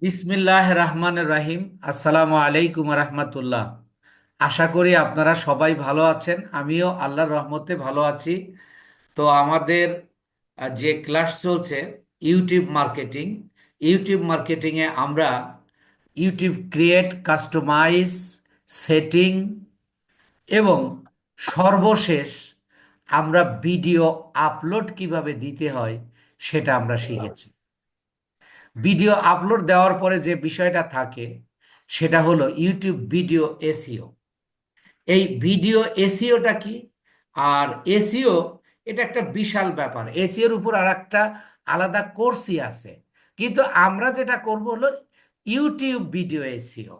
বিসমিল্লাহ রহমান রাহিম। আসসালামু আলাইকুম রহমতুল্লাহ। আশা করি আপনারা সবাই ভালো আছেন, আমিও আল্লাহর রহমতে ভালো আছি। তো আমাদের যে ক্লাস চলছে ইউটিউব মার্কেটিং, ইউটিউব মার্কেটিংয়ে আমরা ইউটিউব ক্রিয়েট, কাস্টমাইজ, সেটিং এবং সর্বশেষ আমরা ভিডিও আপলোড কিভাবে দিতে হয় সেটা আমরা শিখেছি। ভিডিও আপলোড দেওয়ার পরে যে বিষয়টা থাকে সেটা হলো ইউটিউব ভিডিও এসইও। এই ভিডিও এসইওটা কি? আর এসইও এটা একটা বিশাল ব্যাপার। এসইওর উপর আর একটা আলাদা কোর্সই আছে, কিন্তু আমরা যেটা করব হলো YouTube video SEO.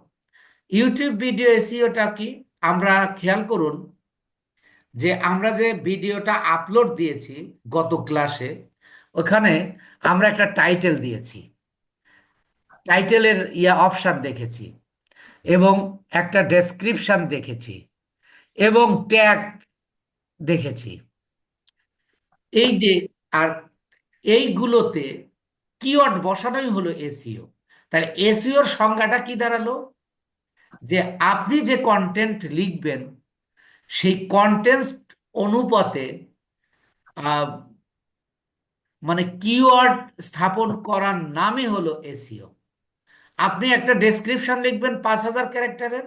YouTube video এসইওটা কি? আমরা খেয়াল করুন যে আমরা যে ভিডিওটা আপলোড দিয়েছি গত ক্লাসে, ওখানে আমরা একটা টাইটেল দিয়েছি, টাইটেলের অপশন দেখেছি, এবং একটা ডেসক্রিপশন দেখেছি, এবং ট্যাগ দেখেছি। এই যে, আর এইগুলোতে কিওয়ার্ড বসানোই হলো এসইও। তাহলে এসইওর সংজ্ঞাটা কি দাঁড়ালো? যে আপনি যে কন্টেন্ট লিখবেন সেই কন্টেন্ট অনুপাতে আহ, মানে কিওয়ার্ড স্থাপন করার নামই হলো এসইও। আপনি একটা ডেসক্রিপশন লিখবেন 5,000 ক্যারেক্টারের,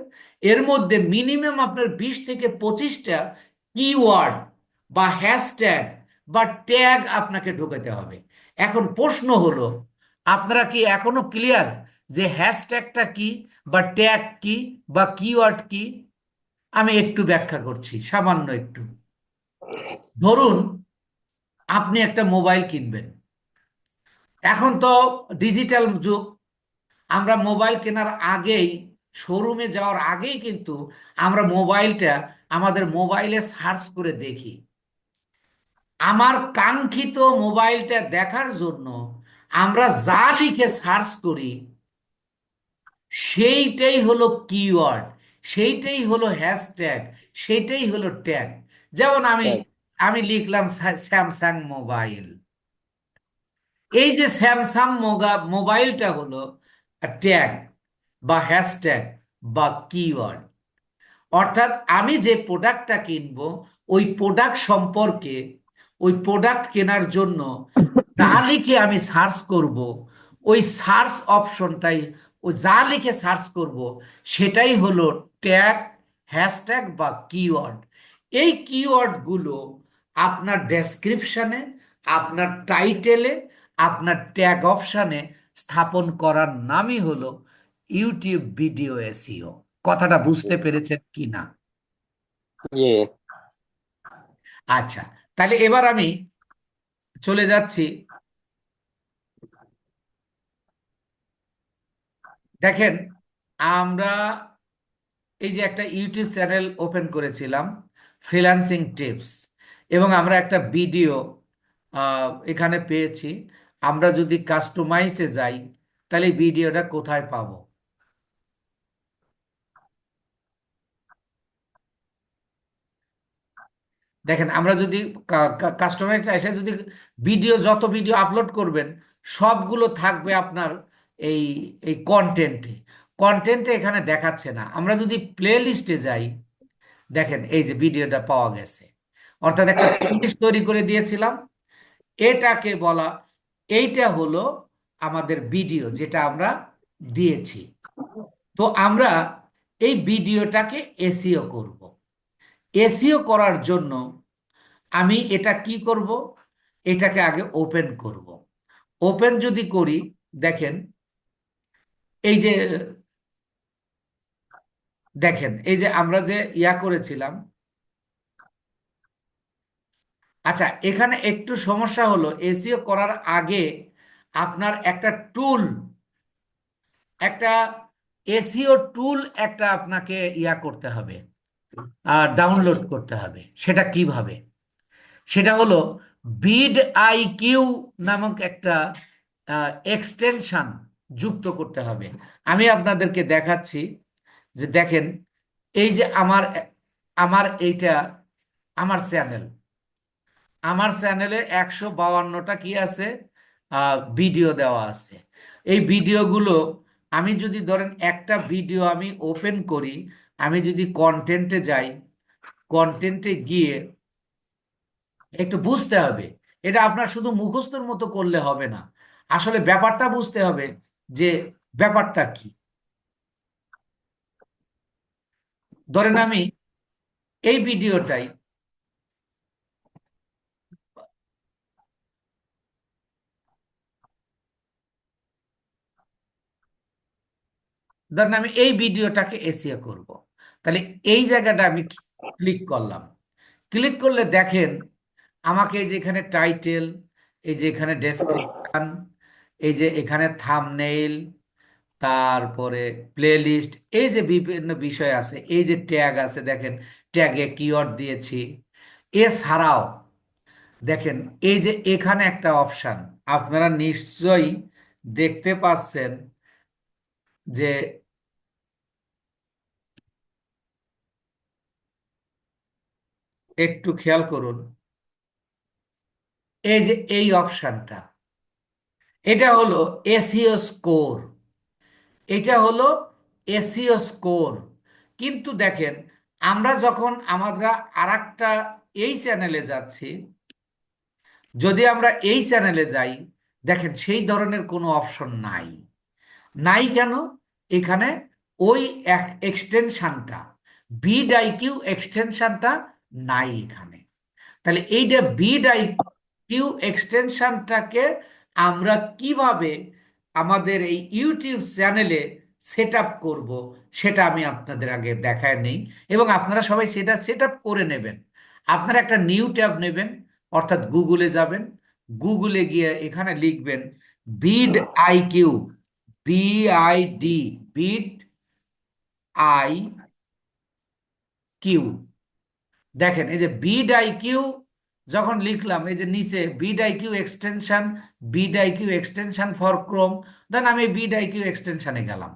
এর মধ্যে মিনিমাম আপনার 20 থেকে 25টা কিওয়ার্ড বা হ্যাশট্যাগ বা ট্যাগ আপনাকে ঢোকাতে হবে। এখন প্রশ্ন হলো, আপনারা কি এখনো ক্লিয়ার যে হ্যাশট্যাগটা কি, বা ট্যাগ কি, বা কিওয়ার্ড কি? আমি একটু ব্যাখ্যা করছি, সামান্য একটু। ধরুন আপনি একটা মোবাইল কিনবেন। এখন তো ডিজিটাল যুগ। আমরা মোবাইল কেনার আগেই, শোরুমে যাওয়ার আগেই কিন্তু আমরা মোবাইলটা আমাদের মোবাইলে সার্চ করে দেখি। আমার কাঙ্ক্ষিত মোবাইলটা দেখার জন্য আমরা যা লিখে সার্চ করি সেইটাই হলো কিওয়ার্ড, সেইটাই হলো হ্যাশট্যাগ, সেইটাই হলো ট্যাগ। যেমন আমি তাই। আমি লিখলাম স্যামসাং মোবাইল। এই যে স্যামসাং মোবাইলটা হলো ট্যাগ বা হ্যাশট্যাগ বা কিওয়ার্ড। অর্থাৎ আমি যে প্রোডাক্টটা কিনবো ওই প্রোডাক্ট সম্পর্কে, ওই প্রোডাক্ট কেনার জন্য যা লিখে আমি সার্চ করব, ওই সার্চ অপশনটাই, ও যা লিখে সার্চ করব সেটাই হলো ট্যাগ, হ্যাশট্যাগ বা কিওয়ার্ড। এই কিওয়ার্ডগুলো আপনার ডেসক্রিপশনে, আপনার টাইটেলে, আপনার ট্যাগ অপশানে স্থাপন করার নামই হলো ইউটিউব ভিডিও এসইও। কথাটা বুঝতে পেরেছেন কি না? ইয়ে আচ্ছা, তাহলে এবার আমি চলে যাচ্ছি। দেখেন, আমরা এই যে একটা ইউটিউব চ্যানেল ওপেন করেছিলাম, ফ্রিল্যান্সিং টিপস, এবং আমরা একটা ভিডিও এখানে পেয়েছি। আমরা যদি কাস্টমাইজে যাই তাহলে এই ভিডিওটা কোথায় পাবো? দেখেন, আমরা যদি কাস্টমাইজ এসে যদি ভিডিও, যত ভিডিও আপলোড করবেন সবগুলো থাকবে আপনার এই এই কন্টেন্টে। কন্টেন্টে এখানে দেখাচ্ছে না। আমরা যদি প্লে লিস্টে যাই, দেখেন এই যে ভিডিওটা পাওয়া গেছে। অর্থাৎ একটা প্লেলিস্ট তৈরি করে দিয়েছিলাম, এটাকে বলা, এইটা হলো আমাদের ভিডিও যেটা আমরা দিয়েছি। তো আমরা এই ভিডিওটাকে এসইও করব। এসইও করার জন্য আমি এটা কি করব? এটাকে আগে ওপেন করব। ওপেন যদি করি, দেখেন এই যে, দেখেন এই যে আমরা যে করেছিলাম। আচ্ছা, এখানে একটু সমস্যা হলো, এসইও করার আগে আপনার একটা টুল, একটা এসইও টুল একটা আপনাকে করতে হবে, ডাউনলোড করতে হবে। সেটা কিভাবে? সেটা হলো বিড আইকিউ নামক একটা এক্সটেনশন যুক্ত করতে হবে। আমি আপনাদেরকে দেখাচ্ছি যে দেখেন, এই যে আমার আমার এইটা আমার চ্যানেল। আমার চ্যানেলে 152টা কি আছে, ভিডিও দেওয়া আছে। এই ভিডিওগুলো আমি যদি ধরেন একটা ভিডিও আমি ওপেন করি, আমি যদি কন্টেন্টে যাই, কন্টেন্টে গিয়ে একটু বুঝতে হবে, এটা আপনার শুধু মুখস্থর মতো করলে হবে না, আসলে ব্যাপারটা বুঝতে হবে যে ব্যাপারটা কি। ধরেন আমি এই ভিডিওটাই, ধরেন আমি এই ভিডিওটাকে এসিও করব, তাহলে এই জায়গাটা আমি ক্লিক করলাম। ক্লিক করলে দেখেন আমাকে এই যে এখানে টাইটেল, এই যে এখানে ডেসক্রিপশন, এই যে এখানে থাম্বনেইল, তারপরে প্লেলিস্ট, এই যে বিভিন্ন বিষয় আছে, এই যে ট্যাগ আছে দেখেন, ট্যাগে কিওয়ার্ড দিয়েছি। এছাড়াও দেখেন এই যে এখানে একটা অপশন আপনারা নিশ্চয়ই দেখতে পাচ্ছেন, যে একটু খেয়াল করুন, এই যে এই অপশনটা, এটা হলো এসইও স্কোর, এটা হলো এসইও স্কোর। কিন্তু দেখেন আমরা যখন আমরা আরেকটা এই চ্যানেলে যাচ্ছি, যদি আমরা এই চ্যানেলে যাই, দেখেন সেই ধরনের কোনো অপশন নাই। নাই কেন? এখানে ওই এক্সটেনশনটা, বিডআইকিউ এক্সটেনশনটা নাই এখানে। তাহলে এইটা বিডআইকিউ এক্সটেনশনটাকে আমরা কিভাবে আমাদের এই ইউটিউব চ্যানেলে সেট আপ করবো, সেটা আমি আপনাদের আগে দেখায় নেই, এবং আপনারা সবাই সেটা সেট আপ করে নেবেন। আপনারা একটা নিউ ট্যাব নেবেন, অর্থাৎ গুগলে যাবেন, গুগলে গিয়ে এখানে লিখবেন vidIQ, VID, vid I Q. দেখেন এই যে বিড আইকিউ যখন লিখলাম, এই যে নিচে vidIQ extension, vidIQ extension for Chrome, then আমি বিড আইকিউ এক্সটেনশনে গেলাম।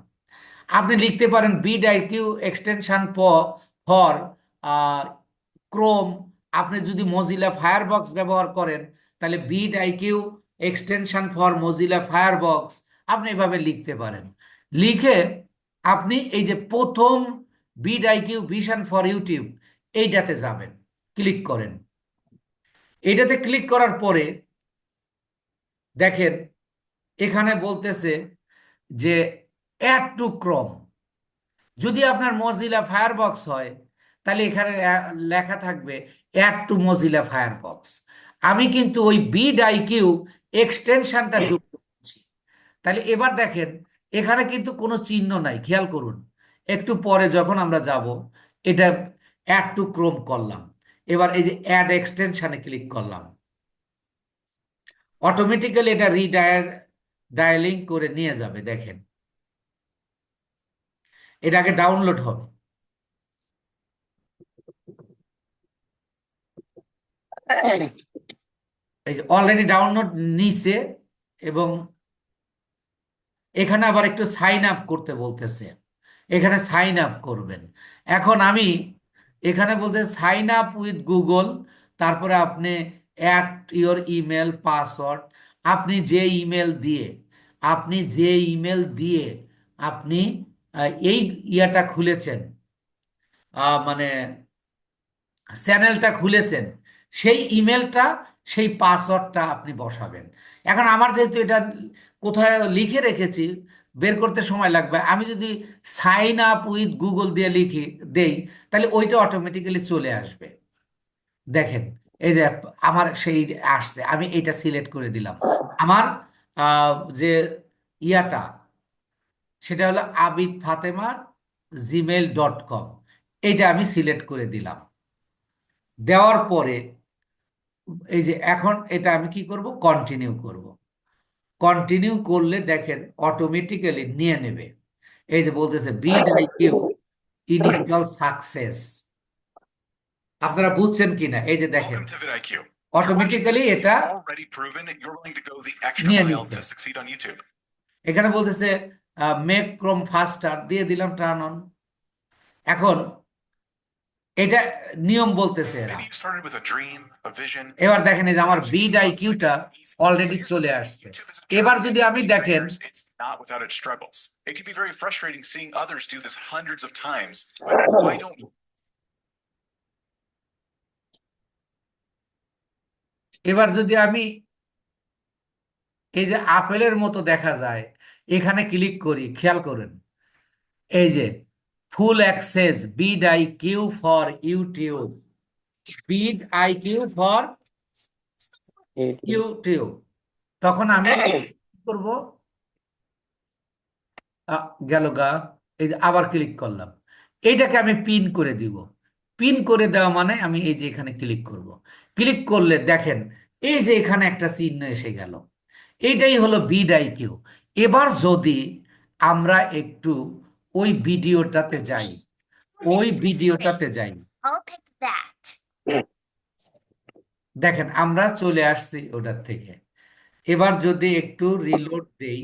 আপনি লিখতে পারেন vidIQ extension for Chrome. আপনি যদি মজিলা ফায়ারবক্স ব্যবহার করেন, তাহলে vidIQ extension for Mozilla Firefox, আপনি এভাবে লিখতে পারেন। লিখে আপনি এই যে প্রথম vidIQ vision for YouTube, এইটাতে যাবেন, ক্লিক করেন। এইটাতে ক্লিক করার পরে দেখেন এখানে বলতেছে যে অ্যাড টু ক্রোম। যদি আপনার মজিলা ফায়ারবক্স হয়, তাহলে এখানে লেখা থাকবে অ্যাড টু মজিলা ফায়ারবক্স। আমি কিন্তু ওই বিড আইকিউ এক্সটেনশনটা যুক্ত করছি। তাহলে এবার দেখেন এখানে কিন্তু কোনো চিহ্ন নাই, খেয়াল করুন। একটু পরে যখন আমরা যাব, এটা অ্যাড টু ক্রোম করলাম, এবার এই যে অ্যাড এক্সটেনশনে ক্লিক করলাম, অটোমেটিক্যালি এটা ডায়ালিং করে নিয়ে যাবে। দেখেন এটা আগে ডাউনলোড হবে, এই যে অলরেডি ডাউনলোড নিছে, এবং এখানে আবার একটু সাইন আপ করতে বলতেছে, এখানে সাইন আপ করবেন। এখন আমি এখানে বলতে সাইন আপ উইথ গুগল, তারপরে আপনি অ্যাড ইওর ইমেল পাসওয়ার্ড, আপনি যে ইমেল দিয়ে, আপনি যে ইমেল দিয়ে আপনি এই ইয়াটা খুলেছেন, মানে চ্যানেলটা খুলেছেন, সেই ইমেলটা, সেই পাসওয়ার্ডটা আপনি বসাবেন। এখন আমার যেহেতু এটা কোথায় লিখে রেখেছি, বের করতে সময় লাগবে, আমি যদি সাইন আপ উইথ গুগল দিয়ে লিখি দেই, তাহলে ওইটা অটোমেটিক্যালি চলে আসবে। দেখেন এই যে আমার সেই আসছে, আমি এইটা সিলেক্ট করে দিলাম। আমার যে ইয়াটা, সেটা হলো আবিদ ফাতেমা gmail.com, এইটা আমি সিলেক্ট করে দিলাম। দেওয়ার পরে এই যে এখন এটা আমি কি করব, কন্টিনিউ করব। কন্টিনিউ করলে দেখেন অটোমেটিক্যালি নিয়ে নেবে। এই যে বলতেছে বিড আইকিউ ইনিশিয়াল সাকসেস, আপনারা বুঝছেন কিনা? এই যে দেখেন অটোমেটিক্যালি এটা নিয়ে নিচ্ছে। এখানে বলতেছে মেক ক্রোম ফাস্টার, দিয়ে দিলাম টার্ন অন। এখন এটা নিয়ম বলতেছে এরা। Maybe you started with a dream, a vision, এবার দেখেন এই যে আমার perhaps you bid thought this could আইকিউটা be easy. So already here's the চলে thing, আসছে। YouTube is a এবার journey, and যদি for আমি many দেখেন, creators, it's not without its struggles. It can be very frustrating seeing others do this hundreds of times, but why don't you? এবার যদি আমি এই যে আপেলের মতো দেখা যায়, এখানে ক্লিক করি, খেয়াল করেন এই যে full access bid IQ for YouTube, bid IQ for YouTube. YouTube. তখন আমি কি করব, গেল গা, এই যে আবার ক্লিক করলাম, এইটাকে আমি পিন করে দিব। পিন করে দেওয়া মানে আমি এই যে এখানে ক্লিক করব। ক্লিক করলে দেখেন এই যে এখানে একটা চিহ্ন এসে গেল, এইটাই হলো বিড আইকিউ। এবার যদি আমরা একটু ওই ভিডিওটাতে যাই, ওই ভিডিওটাতে যাই, দেখেন আমরা চলে আসছি ওটার থেকে। এবার যদি একটু রিলোড দেই,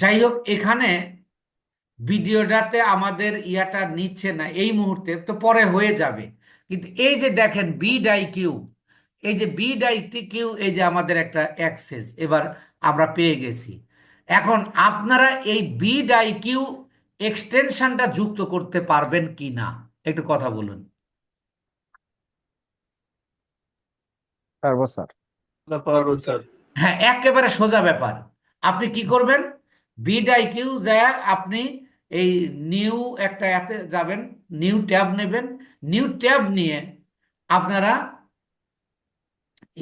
যাই হোক এখানে ভিডিওটাতে আমাদের ইয়াটা নিচ্ছে না এই মুহূর্তে, তো পরে হয়ে যাবে। কিন্তু এই যে দেখেন বিড আইকিউ, এই যে বিড আইকিউ, এই যে আমাদের একটা অ্যাক্সেস এবার আমরা পেয়ে গেছি। এখন আপনারা এই বিড আইকিউ এক্সটেনশনটা যুক্ত করতে পারবেন কি না, একটু কথা বলুন। পারবো স্যার। পারবো স্যার। হ্যাঁ, একেবারে সোজা ব্যাপার। আপনি কি করবেন, বিড আইকিউ যায় আপনি এই নিউ একটা এতে যাবেন, নিউ ট্যাব নেবেন, নিউ ট্যাব নিয়ে আপনারা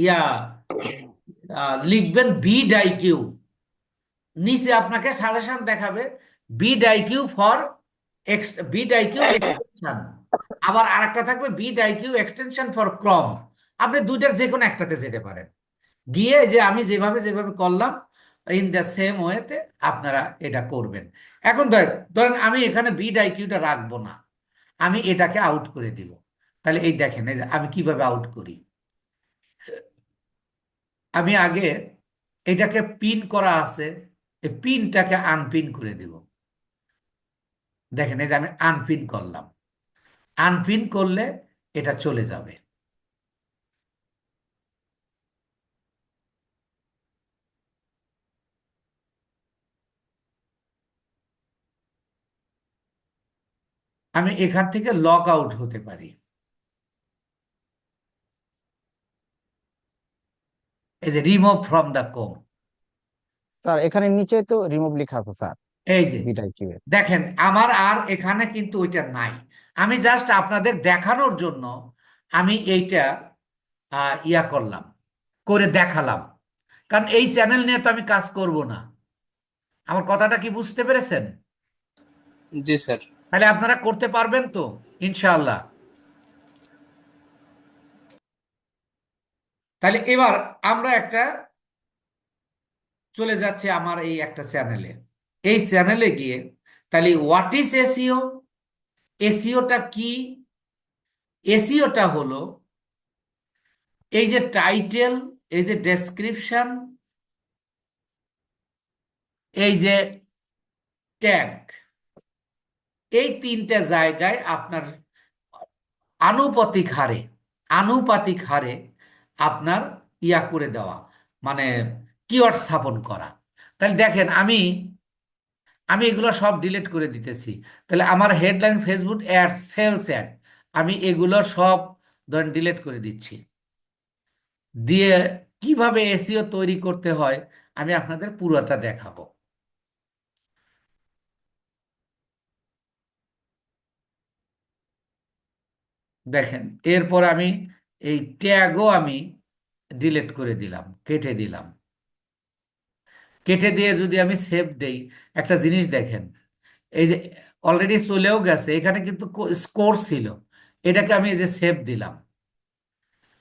ইয়া লিখবেন বিড আইকিউ, নিচে আপনাকে সাজেশন দেখাবে বিড IQ for vidIQ extension, আবার আরেকটা থাকবে বিড আইকিউ এক্সটেনশন ফর ক্রম। আপনি দুইটার যে কোনো একটাতে যেতে পারেন, গিয়ে যে আমি যেভাবে যেভাবে করলাম ইন দ্য সেম ওয়েতে আপনারা এটা করবেন। এখন ধরেন ধরেন আমি এখানে বিড আইকিউটা রাখবো না, আমি এটাকে আউট করে দিব। তাহলে এই দেখেন এই যে আমি কিভাবে আউট করি। আমি আগে এটাকে পিন করা আছে, এই পিনটাকে আনপিন করে দিব। দেখেন এই যে আমি আনপিন করলাম, আনপিন করলে এটা চলে যাবে। আমি এখান থেকে লগ আউট হতে পারি, এই যে remove from the com. Sir এখানে নিচে তো রিমুভ লেখা আছে স্যার, এই যে বিটাই কিউ এর। দেখেন আমার আর এখানে কিন্তু ওইটা নাই। আমি জাস্ট আপনাদের দেখানোর জন্য আমি এইটা ইয়া করলাম, করে দেখালাম, কারণ এই চ্যানেল নিয়ে তো আমি কাজ করব না। আমার কথাটা কি বুঝতে পেরেছেন? জি স্যার। তাহলে আপনারা করতে পারবেন তো ইনশাআল্লাহ। তাহলে এবার আমরা একটা চলে যাচ্ছে আমার এই একটা চ্যানেলে, এই চ্যানেলে গিয়ে তাহলে হোয়াট ইজ এসইও, এসইওটা কি? এসইওটা হলো এই যে টাইটেল, এই যে ডেসক্রিপশন, এই যে ট্যাগ, এই তিনটা জায়গায় আপনার আনুপাতিক হারে, আনুপাতিক হারে আপনার ইয়া করে দেওয়া, মানে কিওয়ার্ড স্থাপন করা। তাহলে দেখেন আমি আমি এগুলো সব ডিলিট করে দিতেছি। তাহলে আমার headline, Facebook ad, sales ad, আমি এগুলো সব ধরেন ডিলিট করে দিচ্ছি। দিয়ে কিভাবে এসইও তৈরি করতে হয় আমি আপনাদের পুরোটা দেখাবো। দেখেন এরপর আমি এই ট্যাগও আমি ডিলিট করে দিলাম, কেটে দিলাম। কেটে দিয়ে যদি আমি সেভ দেই, একটা জিনিস দেখেন এই যে অলরেডি চলেও গেছে, এখানে কিন্তু স্কোর ছিল, এটাকে আমি এই যে সেভ দিলাম।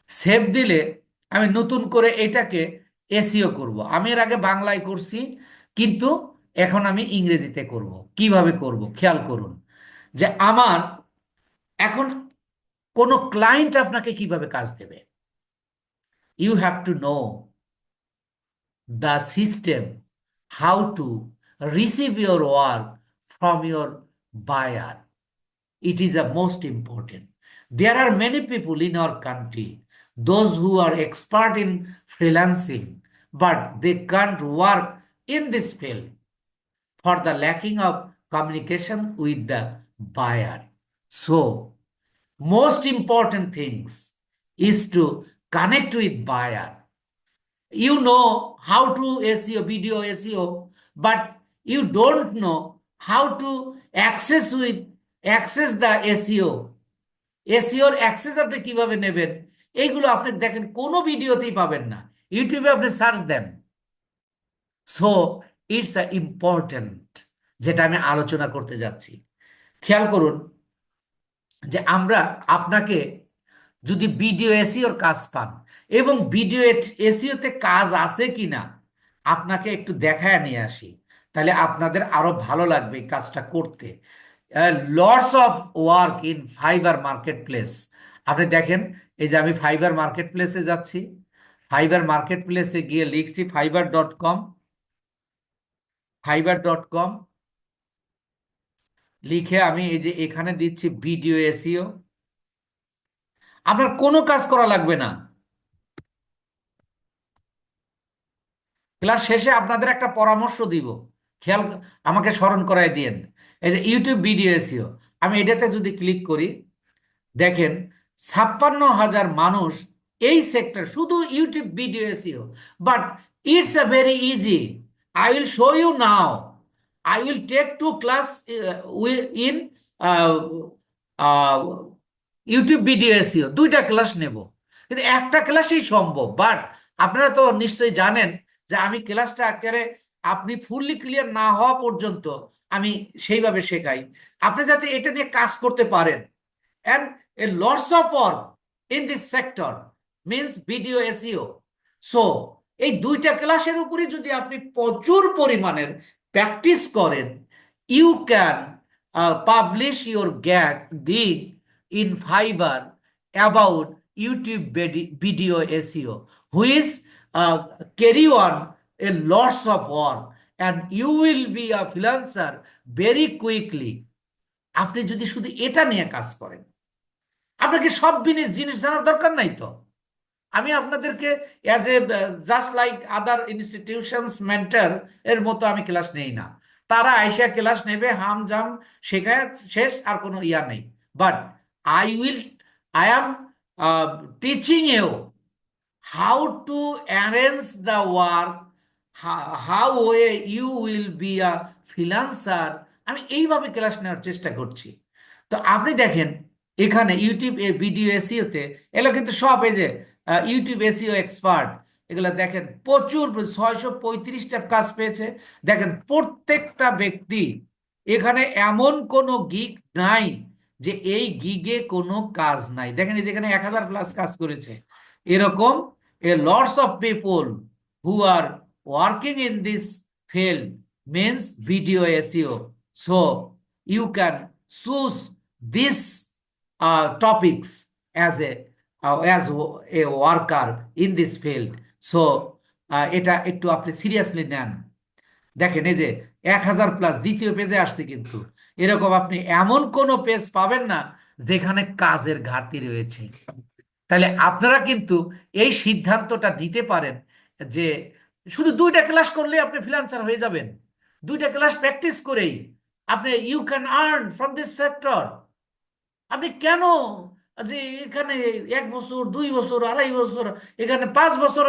সেভ দিলে আমি নতুন করে এটাকে এসইও করব। আমি এর আগে বাংলায় করছি, কিন্তু এখন আমি ইংরেজিতে করব। কিভাবে করব খেয়াল করুন, যে আমার এখন কোনো ক্লায়েন্ট আপনাকে কিভাবে কাজ দেবে? You have to know the system, how to receive your work from your buyer. It is the most important. There are many people in our country, those who are expert in freelancing, but they can't work in this field for the lacking of communication with the buyer. So, most important things is to connect with buyer. You know how to SEO, video SEO, but you don't know how to access the SEO. SEOর access আপনি কিভাবে নেবেন, এইগুলো আপনি দেখেন কোনো ভিডিওতেই পাবেন না, ইউটিউবে আপনি সার্চ দেন। সো ইটস আ ইম্পর্টেন্ট, যেটা আমি আলোচনা করতে যাচ্ছি। খেয়াল করুন যে আমরা আপনাকে যদি ভিডিও এসইওর কাজ পান এবং ভিডিও এসইওতে কাজ আছে কিনা আপনাকে একটু দেখায় নিয়ে আসি, তাহলে আপনাদের আরো ভালো লাগবে এই কাজটা করতে। Lots of work in fibre market place. আপনি দেখেন, এই যে আমি ফাইবার মার্কেট প্লেসে যাচ্ছি, ফাইবার মার্কেট প্লেসে গিয়ে লিখছি fiverr.com, fiverr.com লিখে আমি এই যে এখানে দিচ্ছি ভিডিও এসইও। আপনার কোনো কাজ করা লাগবে না। ক্লাস শেষে আপনাদের একটা পরামর্শ দিব, খেয়াল আমাকে স্মরণ করাই দিয়েন। এই যে ইউটিউব ভিডিও এসইও, আমি এটাতে যদি ক্লিক করি, দেখেন 56,000 মানুষ এই সেক্টর, শুধু YouTube video SEO. But it's a very easy. I will show you now. I will take 2 class in YouTube video SEO, 2টা ক্লাস নেব, কিন্তু একটা ক্লাসই সম্ভব। বাট আপনারা তো নিশ্চয়ই জানেন যে আমি ক্লাসটা একেবারে আপনি ফুললি ক্লিয়ার না হওয়া পর্যন্ত আমি সেইভাবে শেখাই, আপনি যাতে এটা নিয়ে কাজ করতে পারেন। and a lots of work in this sector means video SEO. So এই 2টা ক্লাসের উপরে যদি আপনি প্রচুর পরিমাণের প্র্যাকটিস করেন, you can publish your gig in Fiverr about YouTube video SEO, which carry on a lots of work and you will be a freelancer very quickly. আপনি যদি শুধু এটা নিয়ে কাজ করেন, আপনাকে সব জিনিস জানার দরকার নাই তো। আমি আপনাদেরকে as a just like other institutions mentor এর মতো আমি ক্লাস নেই না। তারা আইসা ক্লাস নেবে, হাম জাম শেখায়, শেষ, আর কোনো ইয়া নেই। But I am teaching you how to arrange the work, how you will be a freelancer. আমি এইভাবে ক্লাস নেওয়ার চেষ্টা করছি। তো আপনি দেখেন এখানে ইউটিউব ভিডিও এসইওতে এগুলো কিন্তু সব, এই যে ইউটিউব এসইও এক্সপার্ট, এগুলো দেখেন প্রচুর 635টা কাজ পেয়েছে। দেখেন প্রত্যেকটা ব্যক্তি, এখানে এমন কোনো গিগ নাই যে এই গিগে কোনো কাজ নাই। দেখেন এই যেখানে 1000 প্লাস কাজ করেছে, এরকম lots of people who are working in this field means video SEO. So you can choose these topics as a worker in this field. So এটা একটু আপনি সিরিয়াসলি নেন। দেখেন এই যে 1000 প্লাস দ্বিতীয় পেজে আসছে, কিন্তু এরকম আপনি এমন কোনো পেজ পাবেন না যেখানে কাজের ঘাটতি রয়েছে। তাহলে আপনারা কিন্তু এই সিদ্ধান্তটা নিতে পারেন যে শুধু 2টা ক্লাস করলে আপনি ফ্রিল্যান্সার হয়ে যাবেন। 2টা ক্লাস প্র্যাকটিস করেই আপনি you can earn from this factor. আপনি কেন যে এখানে 1 বছর 2 বছর 2.5 বছর, এখানে 5 বছর,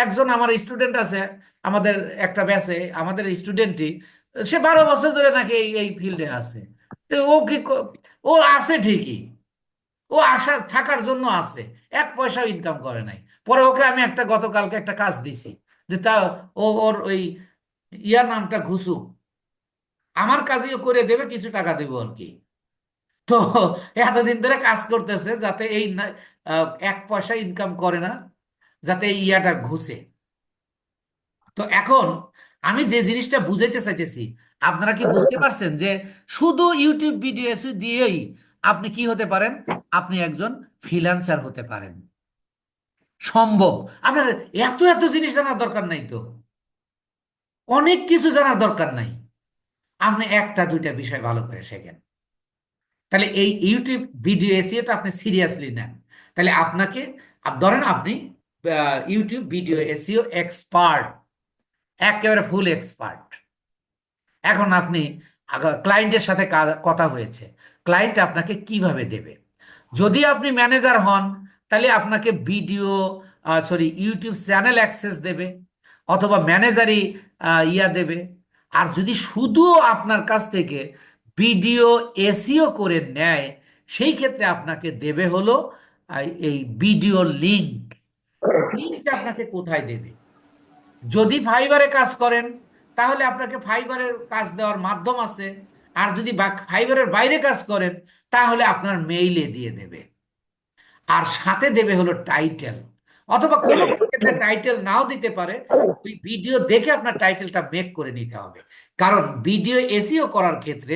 একজন আমার স্টুডেন্ট আছে আমাদের একটা ব্যাচে, আমাদের স্টুডেন্টই, সে 12 বছর ধরে নাকি এই ফিল্ডে আছে। তো ও কি ও আছে ঠিকই, ও আশা থাকার জন্য আছে, 1 পয়সাও ইনকাম করে নাই। পরে ওকে আমি গতকালকে একটা কাজ দিছি যে তা ওর ওই ইয়ার নামটা ঘুষুক, আমার কাজেও করে দেবে, কিছু টাকা দেবো আর কি। তো এতদিন ধরে কাজ করতেছে যাতে এই 1 পয়সা ইনকাম করে না, যাতে এই ইয়াটা ঘুষে। তো এখন আমি যে জিনিসটা বুঝাইতে চাইতেছি, আপনারা কি বুঝতে পারছেন যে শুধু ইউটিউব ভিডিও দিয়েই আপনি কি হতে পারেন? আপনি একজন ফ্রিল্যান্সার হতে পারেন। সম্ভব। আপনার এত এত জিনিস জানার দরকার নাই তো, অনেক কিছু জানার দরকার নাই। আপনি একটা দুইটা বিষয় ভালো করে শেখেন, তাহলে এই ইউটিউব ভিডিও এসিওটা আপনি সিরিয়াসলি নেন। তাহলে আপনাকে ধরেন আপনি ইউটিউব ভিডিও এসিও এক্সপার্ট, একেবারে ফুল এক্সপার্ট। এখন আপনি ক্লায়েন্টের সাথে কথা হয়েছে, ক্লায়েন্ট আপনাকে কিভাবে দেবে? যদি আপনি ম্যানেজার হন তাহলে আপনাকে ভিডিও ইউটিউব চ্যানেল অ্যাক্সেস দেবে, অথবা ম্যানেজারই ইয়া দেবে। আর যদি শুধু আপনার কাছ থেকে ভিডিও এসইও করে নেয়, সেই ক্ষেত্রে আপনাকে দেবে হলো এই ভিডিও লিংক। লিংকটা আপনাকে কোথায় দেবে? যদি ফাইবারে কাজ করেন তাহলে আপনাকে ফাইবারে কাজ দেওয়ার মাধ্যম আছে। আর যদি ফাইবারের বাইরে কাজ করেন তাহলে আপনার মেইলে দিয়ে দেবে। আর সাথে দেবে হলো টাইটেল, অথবা কোনো ক্ষেত্রে টাইটেল নাও দিতে পারে। ওই ভিডিও দেখে আপনার টাইটেলটা মেক করে নিতে হবে। কারণ ভিডিও এসইও করার ক্ষেত্রে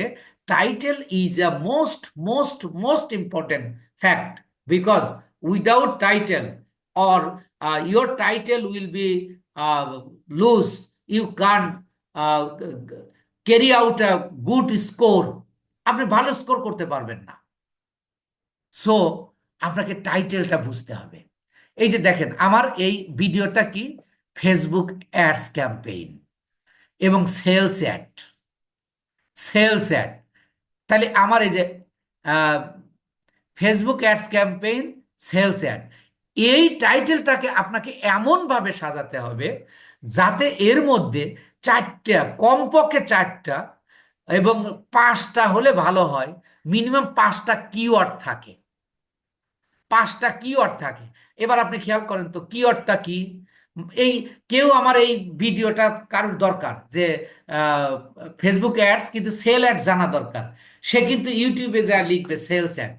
title is a most most most important fact, because without title or your title will be loose. You can't carry out a good score. আপনি ভালো স্কোর করতে পারবেন না। সো আপনাকে টাইটেলটা বুঝতে হবে। এই যে দেখেন আমার এই ভিডিওটা কি, ফেসবুক অ্যাডস ক্যাম্পেইন এবং সেলস অ্যাড, সেলস অ্যাড। তাহলে আমার এই যে Facebook ads campaign, sales ad, এই টাইটেলটাকে আপনাকে এমনভাবে সাজাতে হবে যাতে এর মধ্যে চারটা, কমপক্ষে চারটা এবং পাঁচটা হলে ভালো হয়, মিনিমাম পাঁচটা কিওয়ার্ড থাকে, পাঁচটা কিওয়ার্ড থাকে। এবার আপনি খেয়াল করেন তো কিওয়ার্ডটা কি। এই কেউ আমার এই ভিডিওটা কারোর দরকার যে ফেসবুক অ্যাডস কিন্তু সেল অ্যাড জানা দরকার, সে কিন্তু ইউটিউবে যা লিখবে সেলস অ্যাড,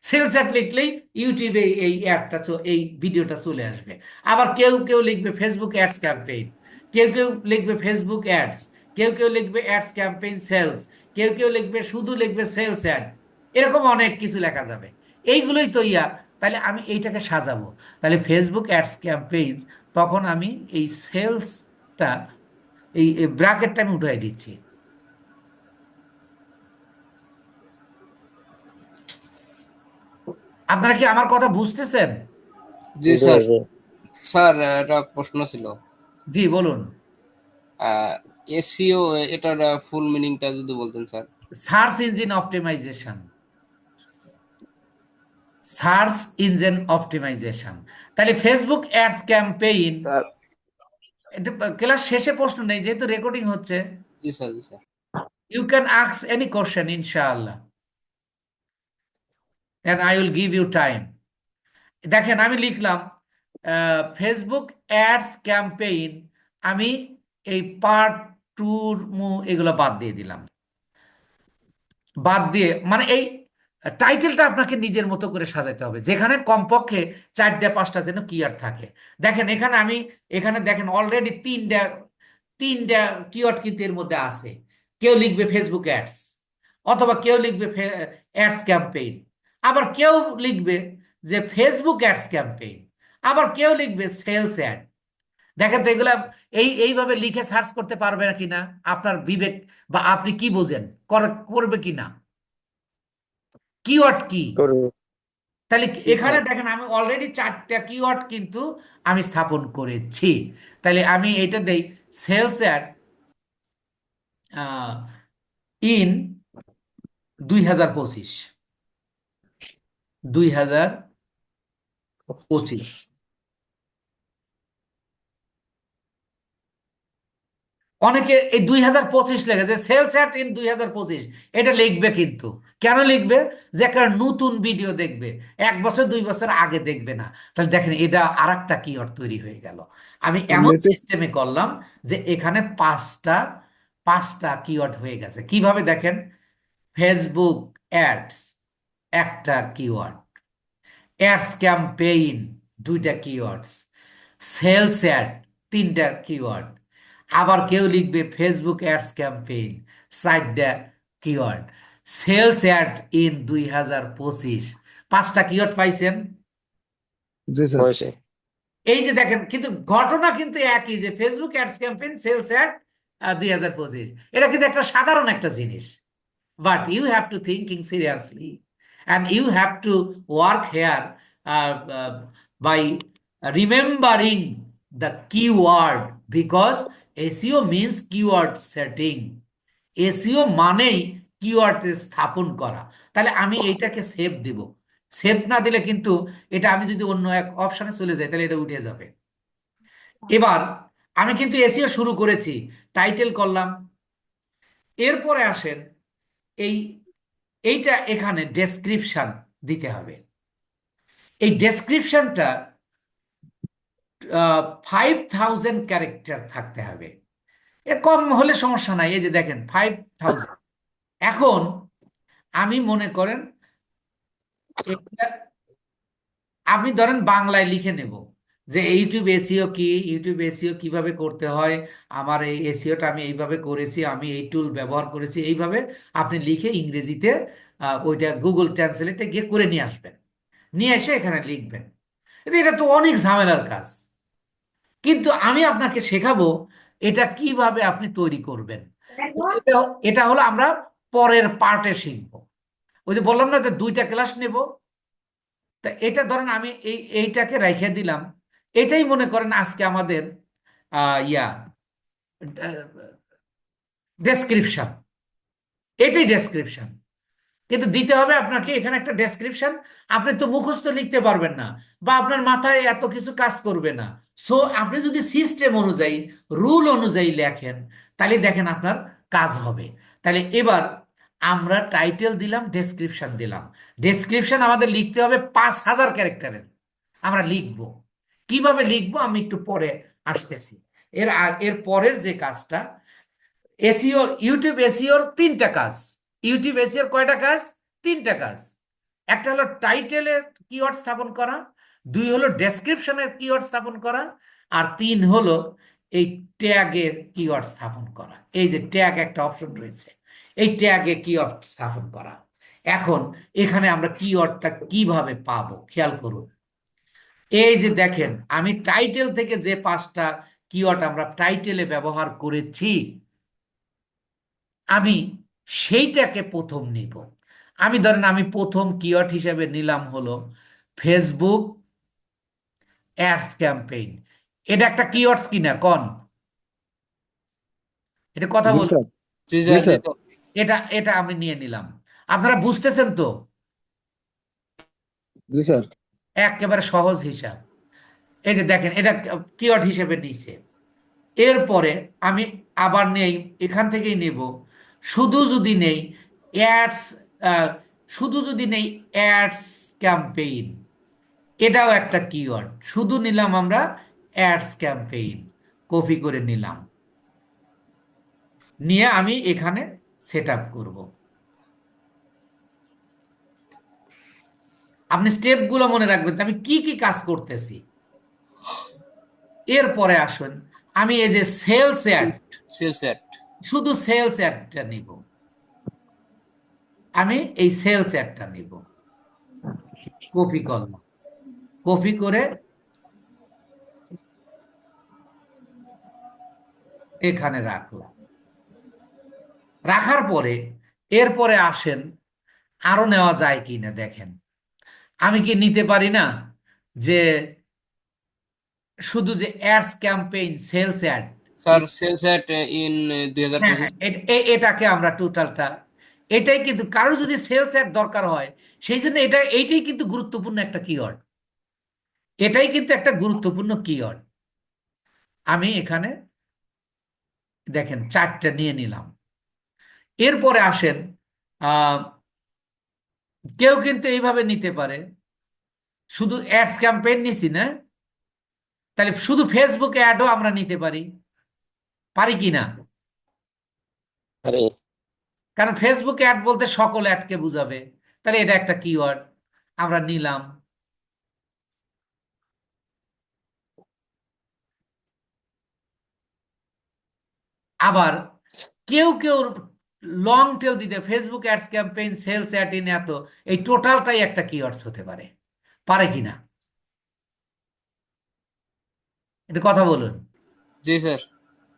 সেলস অ্যাড লিখলেই ইউটিউবে এই অ্যাডটা এই ভিডিওটা চলে আসবে। আবার কেউ কেউ লিখবে ফেসবুক অ্যাডস ক্যাম্পেইন, কেউ কেউ লিখবে ফেসবুক অ্যাডস, কেউ কেউ লিখবে অ্যাডস ক্যাম্পেইন সেলস, কেউ কেউ লিখবে শুধু লিখবে সেলস অ্যাড। এরকম অনেক কিছু লেখা যাবে। এইগুলোই তো ইয়া। তাহলে আমি এইটাকে সাজাবো, তাহলে ফেসবুক অ্যাডস ক্যাম্পেইন, তখন আমি এই সেলসটা, এই ব্র্যাকেটটা আমি উঠাই দিচ্ছি। আপনারা কি আমার কথা বুঝতেছেন? জি জি স্যার। জি স্যার একটা প্রশ্ন ছিল, জি বলুন। এসইও এটার ফুল মিনিংটা যদি বলতেন sir. Search engine optimisation, search engine optimisation. তাহলে ফেসবুক অ্যাডস ক্যাম্পেইন, স্যার। এটা ক্লাস শেষে প্রশ্ন নেই যেহেতু রেকর্ডিং হচ্ছে। জি স্যার, জি sir. You can ask any question ইনশাআল্লাহ, and I will give you time. দেখেন আমি লিখলাম ফেসবুক অ্যাডস ক্যাম্পেইন, আমি এই পার্ট টুর এগুলো বাদ দিয়ে দিলাম। বাদ দিয়ে মানে এই টাইটেলটা আপনাকে নিজের মতো করে সাজাতে হবে, যেখানে কমপক্ষে চারটা পাঁচটা যেন কিওয়ার্ড থাকে। দেখেন এখানে আমি, এখানে দেখেন অলরেডি তিনটা তিনটা কিওয়ার্ড কিন্তু এর মধ্যে আছে। কেউ লিখবে ফেসবুক অ্যাডস, অথবা কেউ লিখবে অ্যাডস ক্যাম্পেইন, আবার কেউ লিখবে যে ফেসবুক অ্যাডস ক্যাম্পেইন, আবার কেউ লিখবে সেলস অ্যাড। দেখেন তো এগুলা এইভাবে লিখে সার্চ করতে পারবে কিনা, আপনার বিবেক বা আপনি কি বোঝেন করবে কিনা, কিওয়ার্ড কি। করবো। তাহলে জি এখানে স্যার। দেখেন আমি অলরেডি চারটা কিওয়ার্ড কিন্তু আমি স্থাপন করেছি। তাহলে আমি এটা দেই সেলস অ্যাড ইন 2025, 2025। অনেকে এই 2025 লেখে যে সেলস অ্যাট ইন 2025, এটা লিখবে কিন্তু কেন লিখবে? যে একটা নতুন ভিডিও দেখবে, 1 বছর 2 বছর আগে দেখবে না। তাহলে দেখেন এটা আর একটা কিওয়ার্ড তৈরি হয়ে গেল। আমি এমন সিস্টেমে করলাম যে এখানে পাঁচটা পাঁচটা কিওয়ার্ড হয়ে গেছে। কিভাবে দেখেন, ফেসবুক অ্যাডস একটা কিওয়ার্ড, অ্যাডস ক্যাম্পেইন দুইটা কিওয়ার্ডস, সেলস অ্যাড তিনটা কিওয়ার্ড, আবার কেউ লিখবে ফেসবুক অ্যাডস ক্যাম্পেইন চারটা কিওয়ার্ড, সেলস অ্যাড ইন 2025 5টা কিওয়ার্ড পাইছেন? জি স্যার হয়েছে। এই যে দেখেন, কিন্তু ঘটনা কিন্তু একই, যে Facebook ads campaign sales ad 2025, এটা কিন্তু একটা সাধারণ একটা জিনিস, but you have to thinking seriously and you have to work here by remembering the keyword, because SEO means keyword setting. SEO মানেই কিওয়ার্ড স্থাপন করা। তাহলে আমি এইটাকে সেভ দিব, সেভ না দিলে কিন্তু এটা, আমি যদি অন্য এক অপশনে চলে যাই তাহলে এটা উঠে যাবে। এবার আমি কিন্তু এসইও শুরু করেছি, টাইটেল করলাম, এরপরে আসেন এই এইটা এখানে ডেসক্রিপশন দিতে হবে। এই ডেসক্রিপশনটা 5000 ক্যারেক্টার থাকতে হবে, এ কম হলে সমস্যা নাই। এই যে দেখেন 5000। এখন আমি মনে করেন এটা আপনি ধরেন বাংলায় লিখে নেব যে ইউটিউব এসইও কি, ইউটিউব এসইও কিভাবে করতে হয়, আমার এই এসইওটা আমি এইভাবে করেছি, আমি এই টুল ব্যবহার করেছি, এইভাবে আপনি লিখে ইংরেজিতে ওইটা গুগল ট্রান্সলেটে গিয়ে করে নিয়ে আসবেন, নিয়ে এসে এখানে লিখবেন। কিন্তু এটা তো অনেক ঝামেলার কাজ, কিন্তু আমি আপনাকে শেখাবো এটা কিভাবে আপনি তৈরি করবেন। এটা এটা হলো আমরা পরের পার্টে শিখবো। ওই যে বললাম না যে 2টা ক্লাস নেব, তা এটা ধরেন আমি এইটাকে রেখে দিলাম, এটাই মনে করেন আজকে আমাদের ইয়া ডেসক্রিপশন, এটাই ডেসক্রিপশন। কিন্তু দিতে হবে আপনাকে এখানে একটা ডেসক্রিপশন। আপনি তো মুখস্থ লিখতে পারবেন না, বা আপনার মাথায় এত কিছু কাজ করবে না। সো আপনি যদি সিস্টেম অনুযায়ী, রুল অনুযায়ী লেখেন, তাহলে দেখেন আপনার কাজ হবে। তাহলে এবার আমরা টাইটেল দিলাম, ডেসক্রিপশন দিলাম। ডেসক্রিপশন আমাদের লিখতে হবে 5000 ক্যারেক্টারের। আমরা লিখবো, কিভাবে লিখবো আমি একটু পরে আসতেছি। এর পরের যে কাজটা, এসইও, ইউটিউব এসইওর 3টা কাজ। ইউটিউব এসইওর কয়টা কাজ? 3টা কাজ। একটা হলো টাইটেলে কিওয়ার্ড স্থাপন করা, 2 হলো ডেসক্রিপশনের কিওয়ার্ড স্থাপন করা, আর 3 হলো এই ট্যাগে কিওয়ার্ড স্থাপন করা। এই যে ট্যাগ একটা অপশন রয়েছে, এই ট্যাগে কিওয়ার্ড স্থাপন করা। এখন এখানে আমরা কিওয়ার্ডটা কিভাবে পাবো খেয়াল করুন। এই যে দেখেন, আমি টাইটেল থেকে যে 5টা কিওয়ার্ড আমরা টাইটেলে ব্যবহার করেছি, আমি সেইটাকে প্রথম নিব। আমি ধরেন আমি প্রথম কিওয়ার্ড হিসেবে নিলাম হলো ফেসবুক অ্যাডস ক্যাম্পেইন। এটা একটা কিওয়ার্ডস কিনা কন, এটা কথা জি বল। স্যার জি জি স্যার জি স্যার স্যার। এটা এটা আমি নিয়ে নিলাম। আপনারা বুঝতেছেন তো? জি স্যার একেবারে সহজ হিসাব। এই যে দেখেন, এটা কিওয়ার্ড হিসেবে নিছে। এরপরে আমি আবার নেই, এখান থেকেই নেব, শুধু যদি নেই অ্যাডস, শুধু যদি নেই অ্যাডস ক্যাম্পেইন, এটাও একটা কিওয়ার্ড। শুধু নিলাম আমরা অ্যাডস ক্যাম্পেইন, কপি করে নিলাম, নিয়ে আমি এখানে সেট আপ করবো। আপনি স্টেপগুলো মনে রাখবেন যে আমি কি কি কাজ করতেছি। এরপরে আসুন, আমি এই যে সেলস অ্যাড, সেল সেট। শুধু সেলস অ্যাডটা নিব, আমি এই সেলস অ্যাডটা নিব, কপি করলাম, কপি করে এখানে রাখলাম। রাখার পরে এরপরে আসেন আরো নেওয়া যায় কিনা দেখেন। আমি কি নিতে পারি না যে শুধু যে ads campaign sales ad, sir sale set in হ্যাঁ 2025। হ্যাঁ, এটাকে আমরা টোটালটা, এটাই কিন্তু কারো যদি সেলস অ্যাড দরকার হয়, সেই জন্য এইটাই কিন্তু গুরুত্বপূর্ণ একটা কিওয়ার্ড। এটাই কিন্তু একটা গুরুত্বপূর্ণ কিওয়ার্ড। আমি এখানে দেখেন 4টা নিয়ে নিলাম। এরপরে আসেন, আহ কেউ কিন্তু এইভাবে নিতে পারে, শুধু অ্যাডস ক্যাম্পেইন নিছি না, তাহলে শুধু ফেসবুক অ্যাডও আমরা নিতে পারি, পারি কি না? আরে কারণ ফেসবুক অ্যাড বলতে সকল অ্যাডকে বুঝাবে, তাহলে এটা একটা কিওয়ার্ড আমরা নিলাম। আবার কেউ কেউ লং টেল দিতে Facebook ads campaign sales ad in এত, এই টোটালটাই একটা কিওয়ার্ডস হতে পারে, পারে কিনা? এটা কথা বলুন। জি স্যার।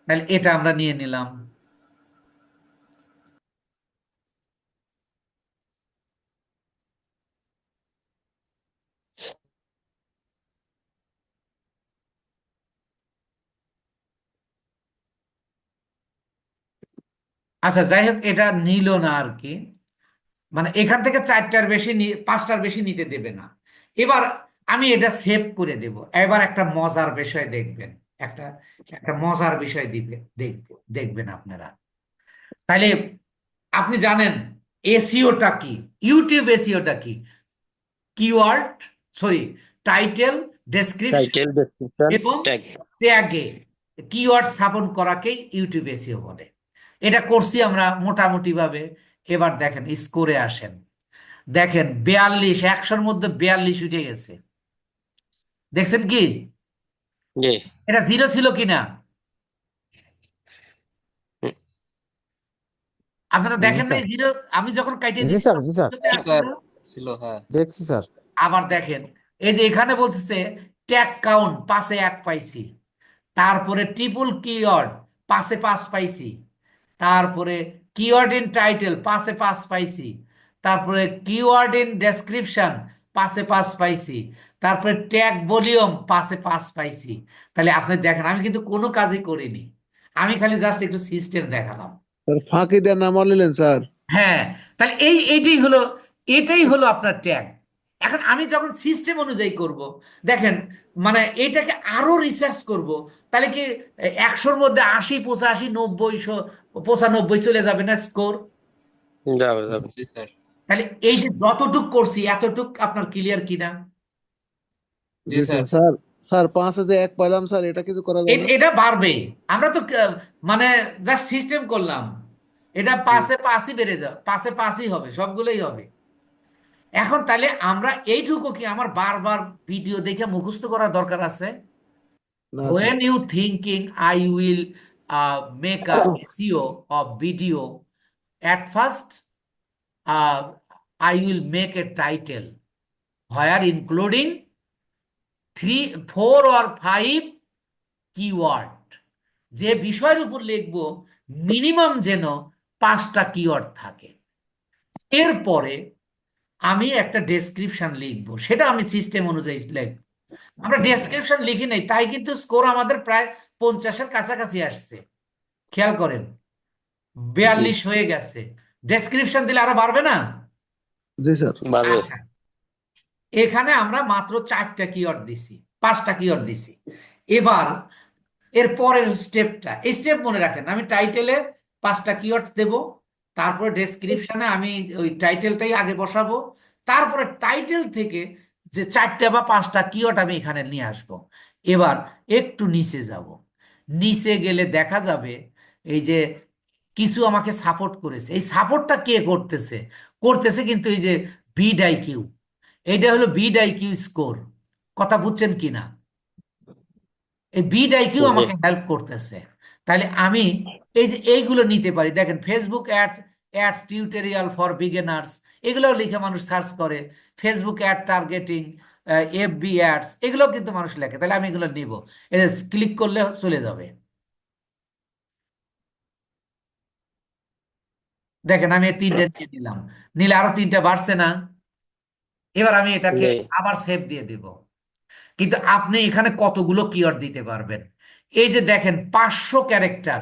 তাহলে এটা আমরা নিয়ে নিলাম। আচ্ছা, যাই হোক, এটা নিল না আর কি, মানে এখান থেকে চারটার বেশি পাঁচটার বেশি নিতে দেবে না। এবার আমি এটা সেভ করে দেব। এবার একটা মজার বিষয় দেখবেন, একটা একটা মজার বিষয় দেখবেন আপনারা। তাহলে আপনি জানেন এসইওটা কি, ইউটিউব এসইওটা কি? Keyword, sorry, title, description title, description, এবং ট্যাগ। ট্যাগে কিওয়ার্ড স্থাপন করাকেই ইউটিউব এসইও বলে। এটা করছি আমরা মোটামুটি ভাবে। এবার দেখেন স্কোরে আসেন, দেখেন 42, 100-র মধ্যে 42 উঠে গেছে। দেখছেন কি? জি। এটা জিরো ছিল কিনা হুম, আপনারা জি দেখেন নাই স্যার। জিরো? আমি যখন কাইটে জি দিছি স্যার, তখন জি স্যার, জিরোতে জি আসছিল। স্যার ছিল, হ্যাঁ। দেখছি স্যার। আবার দেখেন, এই যে এখানে বলতেছে ট্যাগ কাউন্ট 5-এ 1 পাইছি, তারপরে ট্রিপল কিওয়ার্ড 5-এ 5 পাইছি, তারপরে কিওয়ার্ড ইন টাইটেল 5-এ 5 পাইছি, তারপরে কিওয়ার্ড ইন ডেসক্রিপশন 5-এ 5 পাইছি, তারপরে ট্যাগ ভলিউম 5-এ 5 পাইছি। তাহলে আপনি দেখেন আমি কিন্তু কোনো কাজই করিনি, আমি খালি জাস্ট একটু সিস্টেম দেখালাম। স্যার ফাঁকি দেওয়ার নাম নিলেন স্যার। হ্যাঁ, তাহলে এটাই হলো আপনার ট্যাগ। এখন আমি যখন সিস্টেম অনুযায়ী করব, দেখেন, মানে এটাকে আরো রিসার্চ করব, তাহলে কি 100-র মধ্যে 80, 85, 90, 95 চলে যাবে না স্কোর? যাবে যাবে। জি স্যার। তাহলে এই যে যতটুক করছি এতটুক আপনার ক্লিয়ার কিনা? জি জি স্যার। স্যার। স্যার স্যার 5-এ যে 1 পাইলাম স্যার, এটা কিছু করা যায় না? এটা বাড়বে। আমরা তো মানে জাস্ট সিস্টেম করলাম, এটা জি 5-এ 5ই বেড়ে যাবে, 5-এ 5ই হবে, সবগুলোই হবে। এখন তাহলে আমরা এইটুকু কি আমার বারবার ভিডিও দেখে মুখস্থ করার দরকার আছে? না sir. When you thinking I will make a SEO of video, at first uh, I will make a title where including 3, 4 or 5 keyword, যে বিষয়ের উপর লিখবো মিনিমাম যেন 5টা কিওয়ার্ড থাকে। এরপরে আমি একটা ডেসক্রিপশন লিখবো, সেটা আমি সিস্টেম অনুযায়ী লিখবো। আমরা ডেসক্রিপশন লিখি নাই, তাই কিন্তু স্কোর আমাদের প্রায় 50-এর কাছাকাছি আসছে। খেয়াল করেন, জি 42 হয়ে গেছে। ডেসক্রিপশন দিলে আরো বাড়বে না? জি স্যার। বাড়বে। আচ্ছা, এখানে আমরা মাত্র 4টা কিওয়ার্ড দিছি, 5টা কিওয়ার্ড দিছি। এবার এর পরের স্টেপটা, এই স্টেপ মনে রাখেন, আমি টাইটেলে 5টা কিওয়ার্ড দেব, তারপরে ডেসক্রিপশনে আমি ওই টাইটেলটাই আগে বসাবো, তারপরে টাইটেল থেকে যে 4টে বা 5টা কিওয়ার্ড আমি এখানে নিয়ে আসব। এবার একটু নিচে যাব, নিচে গেলে দেখা যাবে এই যে কিছু আমাকে সাপোর্ট করেছে। এই সাপোর্টটা কে করতেছে? করতেছে কিন্তু এই যে ভিডআইকিউ, এটা হলো ভিডআইকিউ স্কোর। কথা বুঝছেন কিনা? এই ভিডআইকিউ জি। আমাকে হেল্প করতেছে। তাহলে আমি এই যে এইগুলো নিতে পারি। দেখেন, Facebook ads, ads tutorial for beginners, এগুলো লিখে মানুষ সার্চ করে। Facebook ad targeting, FB ads, এগুলো কিন্তু মানুষ লেখে। তাহলে আমি এগুলো নিব, এটা ক্লিক করলে চলে যাবে। দেখেন আমি এই 3টে নিয়ে নিলাম, নিলে আরো 3টে বাড়ছে না? এবার আমি এটাকে জি। আবার সেভ দিয়ে দিব। কিন্তু আপনি এখানে কতগুলো কিওয়ার্ড দিতে পারবেন? এই যে দেখেন 500 ক্যারেক্টার,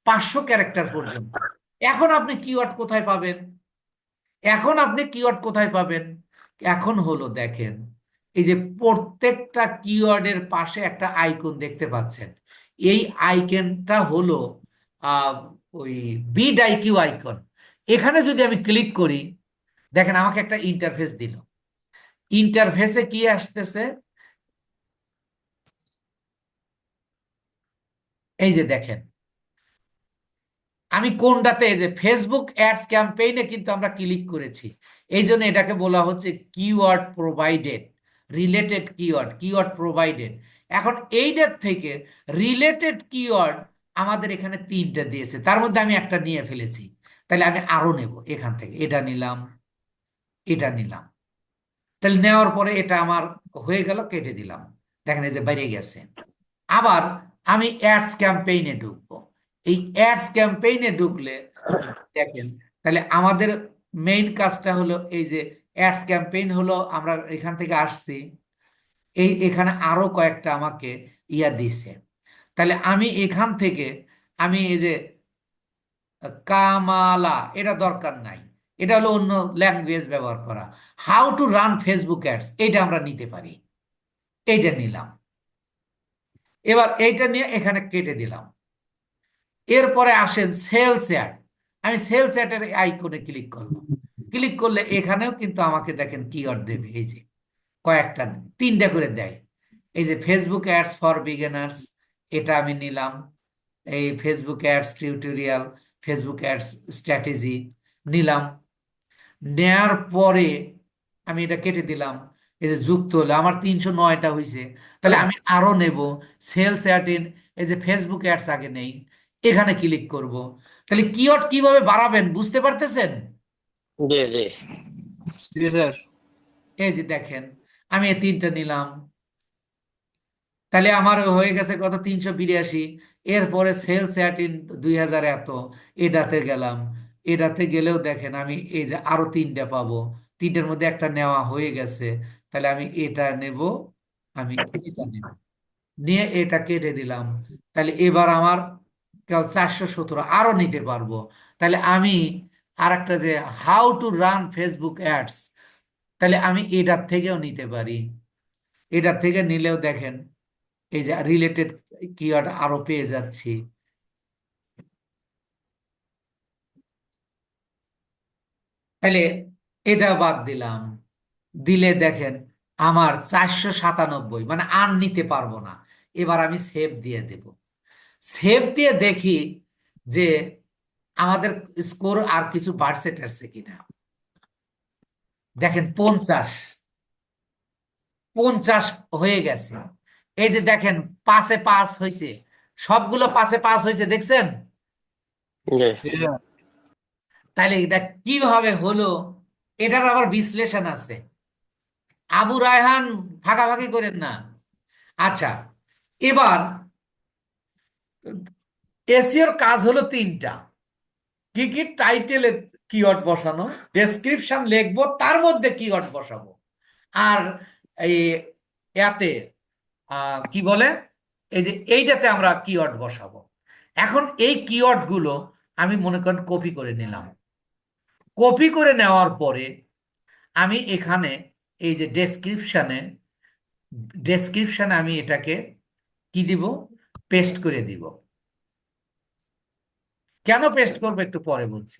500 ক্যারেক্টার পর্যন্ত। এখন আপনি কিওয়ার্ড কোথায় পাবেন? এখন হলো দেখেন, এই যে প্রত্যেকটা কিওয়ার্ডের পাশে একটা আইকন দেখতে পাচ্ছেন। এই আইকনটা হলো আহ ওই ভিডআইকিউ আইকন। এখানে যদি আমি ক্লিক করি, দেখেন আমাকে একটা ইন্টারফেস দিল। ইন্টারফেসে কি আসতেছে? এই যে দেখেন, আমি কোনটাতে, এই যে ফেসবুক অ্যাডস ক্যাম্পেইনে কিন্তু আমরা ক্লিক করেছি, এই জন্য এটাকে বলা হচ্ছে keyword provided, related keyword, keyword provided. এখন এইটার থেকে রিলেটেড কিওয়ার্ড আমাদের এখানে 3টে দিয়েছে, তার মধ্যে আমি একটা নিয়ে ফেলেছি। তাহলে আমি আরো নেব, এখান থেকে এটা নিলাম, এটা নিলাম। তাহলে নেওয়ার পরে এটা আমার হয়ে গেল, কেটে দিলাম, দেখেন এই যে বাইরে গেছে। আবার আমি অ্যাডস ক্যাম্পেইনে ঢুকবো। এই অ্যাডস ক্যাম্পেইনে ঢুকলে দেখেন, তাহলে আমাদের মেইন কাজটা হলো এই যে অ্যাডস ক্যাম্পেইন হলো, আমরা এখান থেকে আসছি, এখানে আরো কয়েকটা আমাকে ইয়া দিছে। তাহলে আমি এখান থেকে আমি এই যে কামালা, এটা দরকার নাই, এটা হলো অন্য ল্যাঙ্গুয়েজ ব্যবহার করা। How to run Facebook ads, এটা আমরা নিতে পারি, এইটা নিলাম। এবার এইটা নিয়ে এখানে কেটে দিলাম। এরপরে আসেন সেলস অ্যাড। আমি সেলস অ্যাডের আইকনে ক্লিক করলাম। ক্লিক করলে এখানেও কিন্তু আমাকে দেখেন কিওয়ার্ড দেবে, এই যে কয়েকটা, তিনটা করে দেয়। এই যে ফেসবুক অ্যাডস ফর বিগিনার্স, এটা আমি নিলাম। এই Facebook ads tutorial, Facebook ads strategy নিলাম। নেয়ার পরে আমি এটা কেটে দিলাম। এই যে যুক্ত হলো, আমার 309টা হয়েছে। তাহলে আমি আরো নেব, সেলস অ্যাড ইন, এই যে ফেসবুক অ্যাডস আগে নেই, এখানে ক্লিক করব। তাহলে কিওয়ার্ড কিভাবে বাড়াবেন বুঝতে পারতেছেন? জি জি জি স্যার। এই যে দেখেন, আমি এই তিনটা নিলাম, তাহলে আমার হয়ে গেছে কত, 382। এরপরে সেলস অ্যাট ইন 2000 এত, এটাতে গেলাম। এটাতে গেলেও দেখেন আমি এই যে আরো তিনটা পাবো, তিনটার মধ্যে একটা নেওয়া হয়ে গেছে। তাহলে আমি এটা নেব, আমি এটা নেব, নিয়ে এটা কেটে দিলাম। তাহলে এবার আমার 417 আরো নিতে পারবো। তাহলে আমি আর একটা যে how to run Facebook ads, তাহলে আমি এটার থেকেও নিতে পারি। এটার থেকে নিলেও দেখেন এই যে রিলেটেড কিওয়ার্ড আরো পেয়ে যাচ্ছি। তাহলে এটা বাদ দিলাম, দিলে দেখেন আমার 497, মানে আর নিতে পারবো না। এবার আমি সেভ দিয়ে দেব। সেভ দিয়ে দেখি যে আমাদের স্কোর আর কিছু বাড়ছে টাড়ছে কিনা। দেখেন 50, 50 হয়ে গেছে। এই যে দেখেন 5-এ 5 হয়েছে, সবগুলো 5-এ 5 হয়েছে, দেখছেন? জি জি স্যার। তাহলে এটা কিভাবে হলো, এটার আবার বিশ্লেষণ আছে। আবু রায়হান ভাগাভাগি করেন না। আচ্ছা, এবার এসিওর কাজ হলো তিনটা। কি কি? টাইটেলে কিওয়ার্ড বসানো, ডেসক্রিপশন লিখবো, তার মধ্যে কিওয়ার্ড বসাবো, আর এই ইয়াতে কি বলে, এই যে এইটাতে আমরা কিওয়ার্ড বসাবো। এখন এই কিওয়ার্ড গুলো আমি মনে করেন কপি করে নিলাম। কপি করে নেওয়ার পরে আমি এখানে এই যে ডেসক্রিপশনে আমি এটাকে কি দিব, পেস্ট করে দিব। কেন পেস্ট করবো একটু পরে বলছি।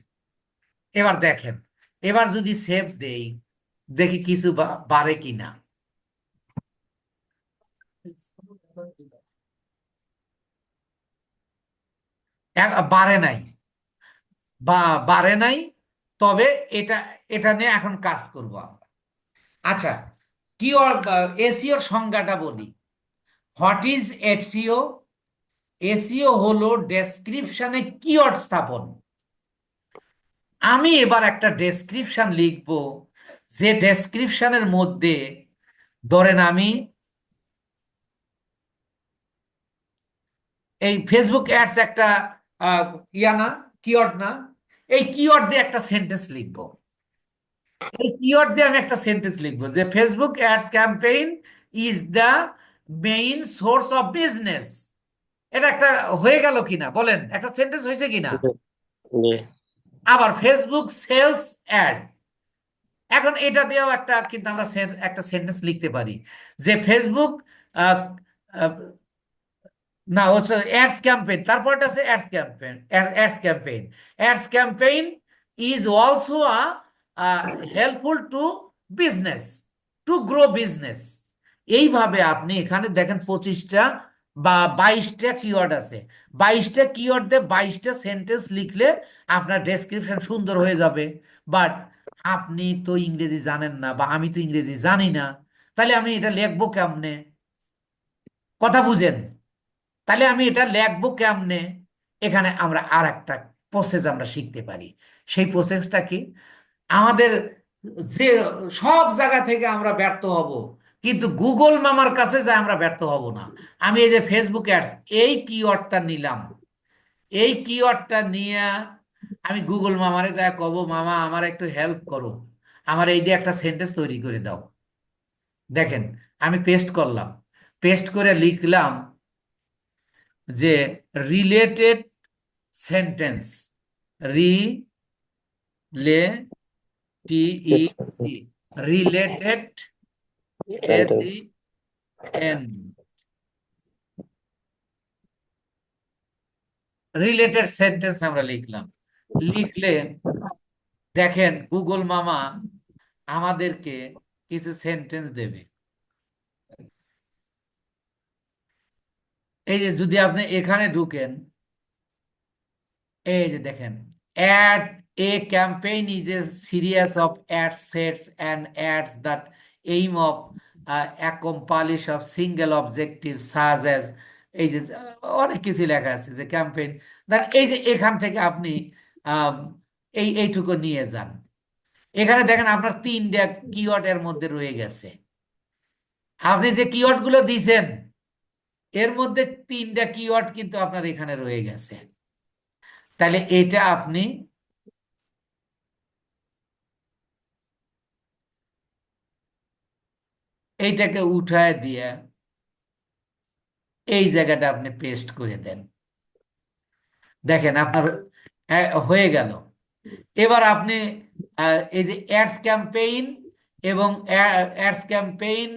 এবার দেখেন, এবার যদি সেভ দেই, দেখি কিছু বাড়ে কিনা। বাড়ে নাই, বা বাড়ে নাই। তবে এটা এটা নিয়ে এখন কাজ করব আমরা। আচ্ছা, কিওয়ার্ড এসইওর সংজ্ঞাটা বলি। What is SEO? এসইও হলো ডেসক্রিপশনে কিওয়ার্ড স্থাপন। আমি এবার একটা ডেসক্রিপশন লিখব, যে ডেসক্রিপশনের মধ্যে ধরেন আমি এই ফেসবুক অ্যাডস একটা ইয়া না, কিওয়ার্ড না, এই কিওয়ার্ড দিয়ে একটা সেন্টেন্স লিখবো। এই কিওয়ার্ড দিয়ে আমি একটা সেন্টেন্স লিখবো যে Facebook ads campaign is the main source of business. এটা একটা হয়ে গেল কিনা বলেন, একটা সেন্টেন্স হয়েছে কিনা? জি জি আবার ফেসবুক সেলস অ্যাড, এখন এটা দিয়েও একটা কিন্তু আমরা একটা সেন্টেন্স লিখতে পারি যে ফেসবুক না, হচ্ছে অ্যাডস ক্যাম্পেইন, তারপরটা আছে ads campaign is also helpful to business, to grow business. এইভাবে আপনি এখানে দেখেন 25টা বা 22টা কিওয়ার্ড আছে। 22টা কিওয়ার্ড দিয়ে 22টা সেন্টেন্স লিখলে আপনার ডেসক্রিপশন সুন্দর হয়ে যাবে। বাট আপনি তো ইংরেজি জানেন না, বা আমি তো ইংরেজি জানি না, তাহলে আমি এটা লিখবো কেমনে? কথা বুঝেন? তাহলে আমি এটা লিখবো কেমনে? এখানে আমরা আর একটা প্রসেস আমরা শিখতে পারি। সেই প্রসেসটা কি? আমাদের যে সব জায়গা থেকে আমরা ব্যর্থ হব, কিন্তু গুগল মামার কাছে যে আমরা ব্যর্থ হব না। আমি এই যে ফেসবুক অ্যাডস, এই কিওয়ার্ডটা নিলাম, এই কিওয়ার্ডটা নিয়ে আমি গুগল মামারে যা কব, মামা আমার একটু হেল্প করো, আমার এই দিয়ে একটা সেন্টেন্স তৈরি করে দাও। দেখেন, আমি পেস্ট করলাম, পেস্ট করে লিখলাম যে related sentence, related, SEN, related sentence আমরা লিখলাম। লিখলে দেখেন গুগল মামা আমাদেরকে কিছু সেন্টেন্স দেবে। এই যে যদি আপনি এখানে ঢুকেন, এই যে দেখেন, ad a campaign is a serious of ad sets and ads that aim of accomplish of single objective such as, এই যে অনেক কিছু লেখা আছে যে ক্যাম্পেইন, দেন এই যে এখান থেকে আপনি আম, এইটুকু নিয়ে যান। এখানে দেখেন আপনার 3টা কিওয়ার্ড এর মধ্যে রয়ে গেছে। আপনি যে কিওয়ার্ড গুলো দিয়েছেন এর মধ্যে 3টা কিওয়ার্ড কিন্তু আপনার এখানে রয়ে গেছে। তাহলে এটা আপনি এইটাকে উঠায় দিয়ে এই জায়গাটা আপনি পেস্ট করে দেন। দেখেন আপনার হয়ে গেল। এবার আপনি এই যে অ্যাডস ক্যাম্পেইন এবং ads campaign,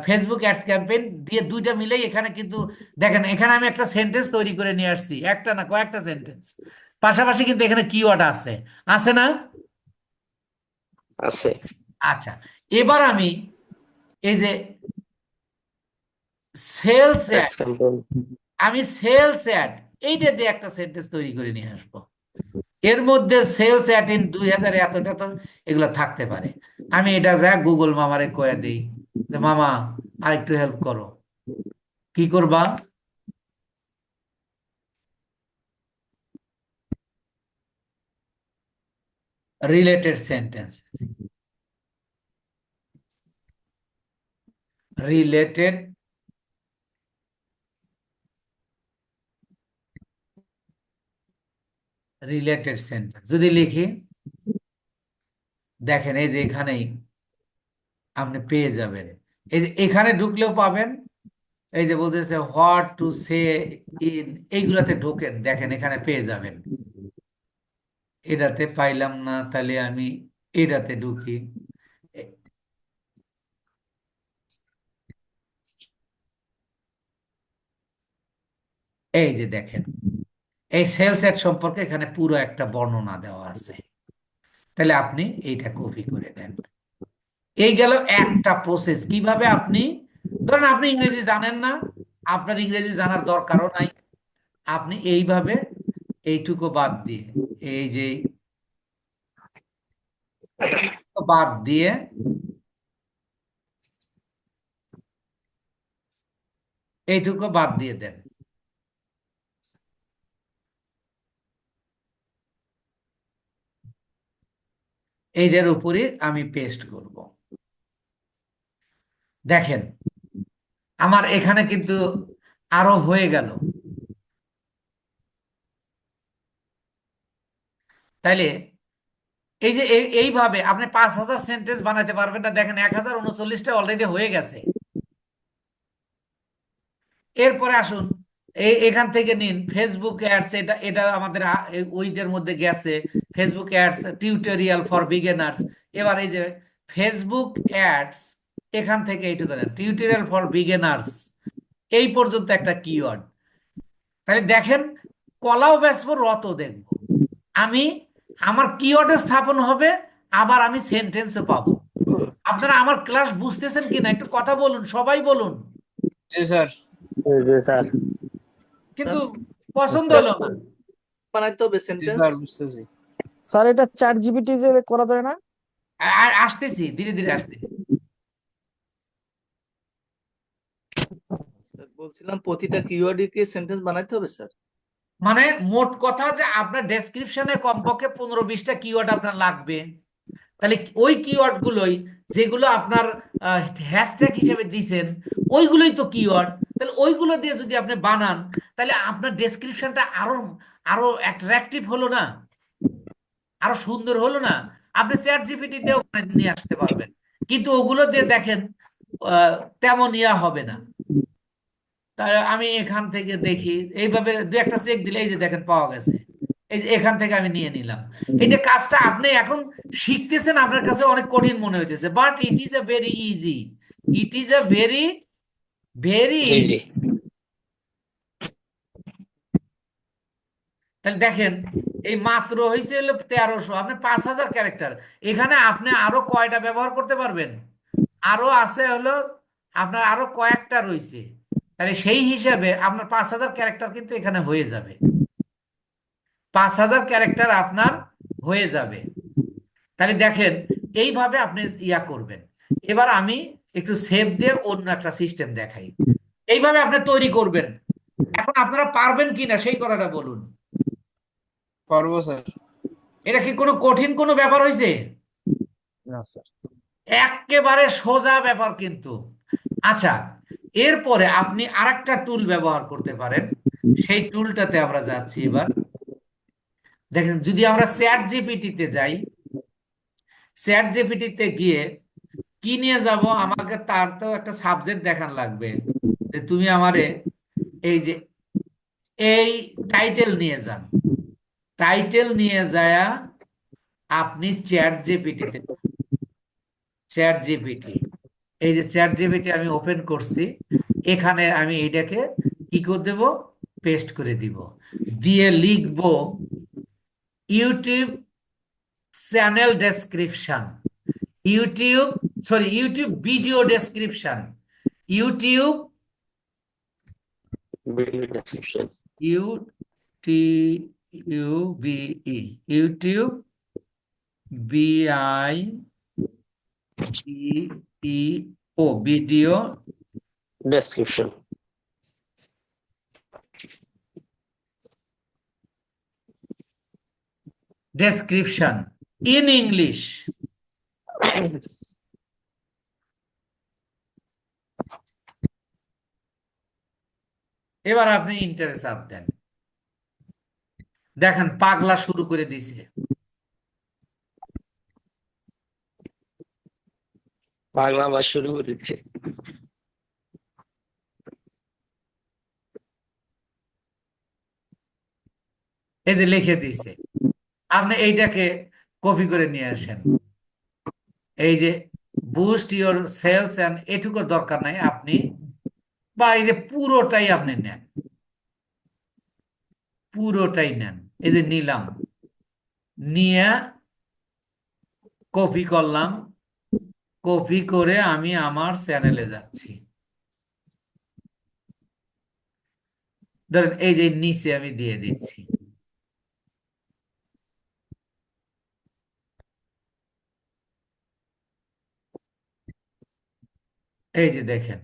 Facebook ads campaign দিয়ে দুইটা মিলেই এখানে কিন্তু দেখেন, এখানে আমি একটা সেন্টেন্স তৈরি করে নিয়ে আসছি, একটা না কয়েকটা সেন্টেন্স। পাশাপাশি কিন্তু এখানে কিওয়ার্ড আছে, আছে না? আছে। আচ্ছা, এবার আমি এই যে সেলস অ্যাড, এক্সাম্পল। আমি সেলস অ্যাড এইটা দিয়ে একটা সেন্টেন্স তৈরি করে নিয়ে আসবো। এর মধ্যে সেলস অ্যাট ইন 2000 এতটা তো এগুলো থাকতে পারে। আমি এটা যা গুগল মামারে কয়ে দেই যে মামা আর একটু হেল্প করো। কি করবা? Related sentence, related related sentence যদি লিখি, দেখেন এই যে এখানেই আপনি পেয়ে যাবেন। এই যে এখানে ঢুকলেও পাবেন, এই যে বলতেছে হোয়াট টু সে ইন, এইগুলাতে ঢোকেন, দেখেন এখানে পেয়ে যাবেন। এটাতে পাইলাম না, তাহলে আমি এটাতে ঢুকি। এই যে দেখেন, এই সেলস এড সম্পর্কে এখানে পুরো একটা বর্ণনা দেওয়া আছে। তাহলে আপনি এইটা কপি করে নেন। এই গেল একটা প্রসেস কিভাবে আপনি, ধরেন আপনি ইংরেজি জানেন না, আপনার ইংরেজি জানার দরকারও নাই, আপনি এইভাবে এইটুকু বাদ দিয়ে, এই যে বাদ দিয়ে এইটুকু বাদ দিয়ে দেন। এইটার উপরে আমি পেস্ট করব। দেখেন আমার এখানে কিন্তু আরো হয়ে গেল। তাইলে এই যে এইভাবে আপনি 5000 সেন্টেন্স বানাতে পারবেন না। দেখেন 1039টা অলরেডি হয়ে গেছে। এরপরে আসুন এখান থেকে নিন ফেসবুক অ্যাডস, এটা এটা আমাদের ওইটার মধ্যে গেছে, Facebook ads tutorial for beginners. এবার এই যে ফেসবুক অ্যাডস, এখান থেকে এইটুকু নেন, টিউটোরিয়াল ফর বিগিনার্স, এই পর্যন্ত একটা কিওয়ার্ড। তাহলে দেখেন কলাও বেচবো, রতও দেখবো। আমি আমার কিওয়ার্ডে স্থাপন হবে, আবার আমি সেন্টেন্সও পাবো। আপনারা আমার ক্লাস বুঝতেছেন কিনা একটু কথা বলুন, সবাই বলুন। জি স্যার। জি স্যার। কিন্তু পছন্দ স্যার হলো না। বানাইতে হবে জি সেন্টেন্স। স্যার, বুঝতেছি। স্যার এটা চ্যাট জিপিটি যে করা যায় না? আর আসতেছি, ধীরে ধীরে আসতেছি। বলছিলাম প্রতিটা কিওয়ার্ডে কি সেন্টেন্স বানাইতে হবে স্যার? মানে মোট কথা যে আপনার ডেসক্রিপশনে কমপক্ষে 15-20টা কিওয়ার্ড আপনার লাগবে। তাহলে ওই কিওয়ার্ড গুলোই যেগুলো আপনার হ্যাশট্যাগ হিসেবে দিছেন, ওইগুলোই তো কিওয়ার্ড। তাহলে ওইগুলো দিয়ে যদি আপনি বানান, তাহলে আপনার ডেসক্রিপশনটা আরো আরো অ্যাট্রাকটিভ হলো না, আরো সুন্দর হলো না। আপনি চ্যাট জিপিটি দিয়েও নিয়ে আসতে পারবেন, কিন্তু ওগুলো দিয়ে দেখেন তেমন ইয়া হবে না। তাই আমি এখান থেকে দেখি, এইভাবে দু একটা চেক দিলে এই যে দেখেন পাওয়া গেছে, এই যে এখান থেকে আমি নিয়ে নিলাম। এটা কাজটা আপনি এখন শিখতেছেন, আপনার কাছে অনেক কঠিন মনে হইতেছে, but it is a very easy. It is a very very জি ইজি। জি তাহলে দেখেন, এই মাত্র হয়েছে হলো 1300, আপনি 5000 ক্যারেক্টার। এখানে আপনি আরো কয়টা ব্যবহার করতে পারবেন? আরো আছে হলো আপনার আরো কয়েকটা রয়েছে। তাহলে সেই হিসাবে আপনার 5000 ক্যারেক্টার কিন্তু এখানে হয়ে যাবে। 5000 ক্যারেক্টার আপনার হয়ে যাবে। তাহলে দেখেন, এইভাবে আপনি ইয়া করবেন। এবার আমি একটু সেভ দিয়ে অন্য একটা সিস্টেম দেখাই। এইভাবে আপনি তৈরি করবেন। এখন আপনারা পারবেন কিনা সেই কথাটা বলুন। পারবো স্যার। এটা কি কোনো কঠিন কোনো ব্যাপার হয়েছে? না স্যার। একেবারে সোজা ব্যাপার কিন্তু। আচ্ছা, এরপরে আপনি আরেকটা টুল ব্যবহার করতে পারেন। সেই টুলটাতে আমরা যাচ্ছি এবার। দেখেন, যদি আমরা চ্যাট জিপিটিতে যাই, চ্যাট জিপিটিতে গিয়ে কি নিয়ে যাব, আমাকে তার তো একটা সাবজেক্ট দেখান লাগবে, যে তুমি আমারে এই যে এই টাইটেল নিয়ে যান। টাইটেল নিয়ে যায় আপনি চ্যাট জিপিটিতে, চ্যাট জিপিটি, এই যে চ্যাট জিপিটি আমি ওপেন করছি, এখানে আমি এইটাকে কি করে দেব, পেস্ট করে দিব, দিয়ে লিখব YouTube channel description, YouTube, sorry, YouTube video description, YouTube, video description U T U B E, YouTube V I E O, video description description in English. এবার আপনি ইন্টারে চাপ দেন, দেখেন পাগলা শুরু করে দিছে। বাংলা আবার শুরু করেছে। এই যে লিখে দিছে, আপনি এইটাকে কপি করে নিয়ে আসেন। এই যে বুস্ট ইওর সেলস এন্ড, এটুকুর দরকার নাই আপনি, বা এই যে পুরোটাই আপনি নেন, পুরোটাই নেন। এই যে নিলাম, নিয়ে কপি করলাম, কপি করে আমি আমার চ্যানেলে যাচ্ছি। ধরেন এই যে নিচে আমি দিয়ে দিচ্ছি। এই যে দেখেন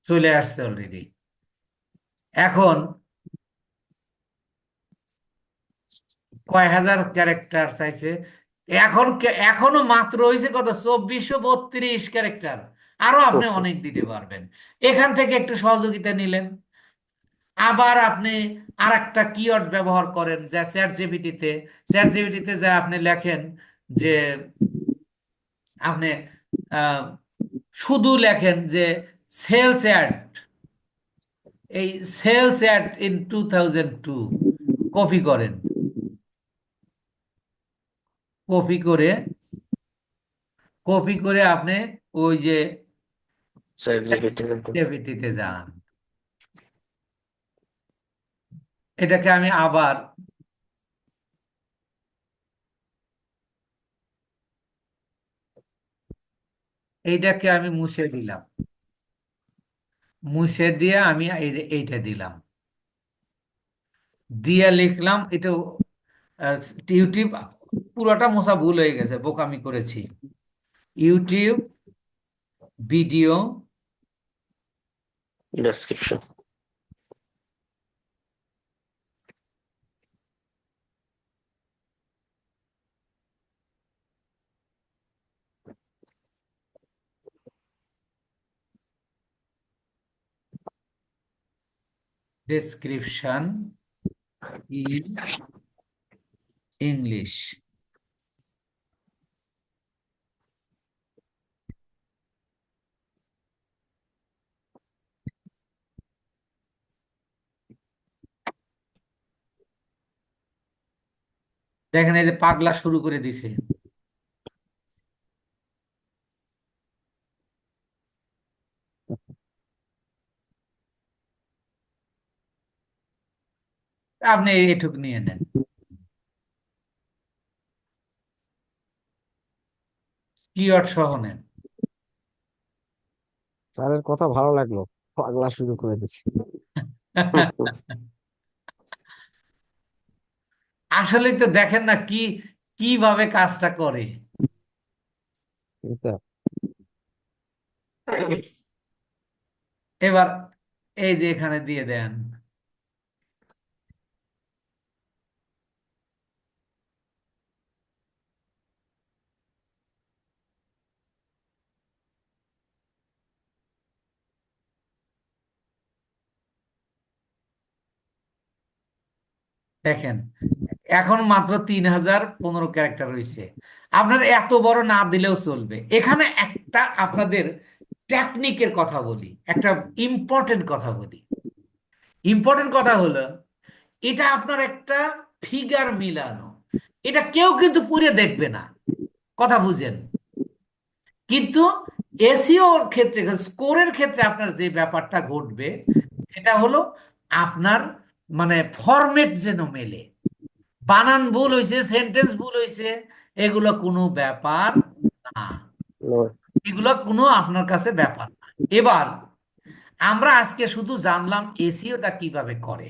চলে আসছে অলরেডি। এখন কয় হাজার ক্যারেক্টার চাইছে, এখন এখনো মাত্র হয়েছে কত, 2432 ক্যারেক্টার। আরো আপনি অনেক দিতে পারবেন। এখান থেকে একটু সহযোগিতা নিলেন। আবার আপনি আর একটা কিওয়ার্ড ব্যবহার করেন, যা চ্যাট জিপিটিতে, চ্যাট জিপিটিতে যা আপনি লেখেন যে আপনি আহ, শুধু লেখেন যে সেলস অ্যাড, এই সেলস অ্যাড ইন 2002, কপি করেন, কপি করে, কপি করে আপনি ওই যে স্যার জিপিটি জিপিটিতে যান। এটাকে আমি আবার এইটাকে আমি মুছে দিলাম, মুছে দিয়ে আমি এইটা দিলাম, দিয়ে লিখলাম এটা ইউটিউব, পুরোটা মোছা ভুল হয়ে গেছে, বোকামি করেছি। YouTube video description description in English. দেখেন এই যে পাগলা শুরু করে দিছে। আপনি এটুক নিয়ে নেন। কিওয়ার্ড সহ নেন। স্যারের কথা ভালো লাগলো, পাগলা শুরু করে দিচ্ছি। আসলে তো দেখেন না কিভাবে কাজটা করে। জি স্যার। এবার এই যে এখানে দিয়ে দেন। দেখেন এখন মাত্র 3015 ক্যারেক্টার রয়েছে। আপনার এত বড় না দিলেও চলবে। এখানে একটা আপনাদের টেকনিকের কথা বলি, একটা ইম্পর্টেন্ট কথা বলি। ইম্পর্টেন্ট কথা হলো, এটা আপনার একটা ফিগার মিলানো। এটা কেউ কিন্তু পুরে দেখবে না, কথা বুঝেন। কিন্তু এসইওর ক্ষেত্রে, স্কোরের ক্ষেত্রে আপনার যে ব্যাপারটা ঘটবে এটা হলো আপনার মানে ফরম্যাট যেন মেলে। বানান ভুল হয়েছে, সেন্টেন্স ভুল হয়েছে, এগুলো কোনো ব্যাপার না। No. এগুলো কোনো আপনার কাছে ব্যাপার না। এবার আমরা আজকে শুধু জানলাম এসইওটা কিভাবে করে,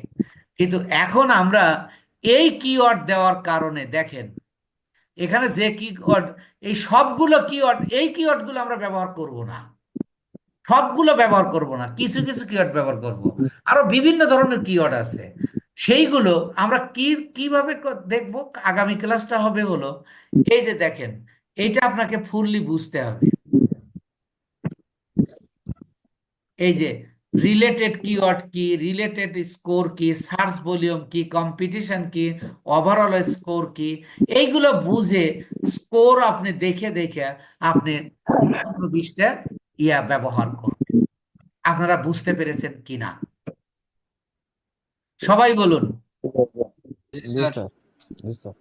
কিন্তু এখন আমরা এই কিওয়ার্ড দেওয়ার কারণে দেখেন এখানে যে কিওয়ার্ড, এই সবগুলো কিওয়ার্ড, এই কিওয়ার্ড গুলো আমরা ব্যবহার করব না, সবগুলো ব্যবহার করব না, কিছু কিছু কিওয়ার্ড ব্যবহার করব। আরো বিভিন্ন ধরনের কিওয়ার্ড আছে, সেইগুলো আমরা কিভাবে দেখব। আগামী ক্লাসটা হবে হলো এই যে দেখেন, এইটা আপনাকে ফুললি বুঝতে হবে। এই যে রিলেটেড কিওয়ার্ড কি, রিলেটেড স্কোর কি, সার্চ ভলিউম কি, কম্পিটিশন কি, ওভারঅল স্কোর কি, এইগুলো বুঝে স্কোর আপনি দেখে দেখে আপনি 15-20টা ব্যবহার করবেন। আপনারা বুঝতে পেরেছেন কিনা সবাই বলুন। জি জি স্যার। স্যার। জি স্যার।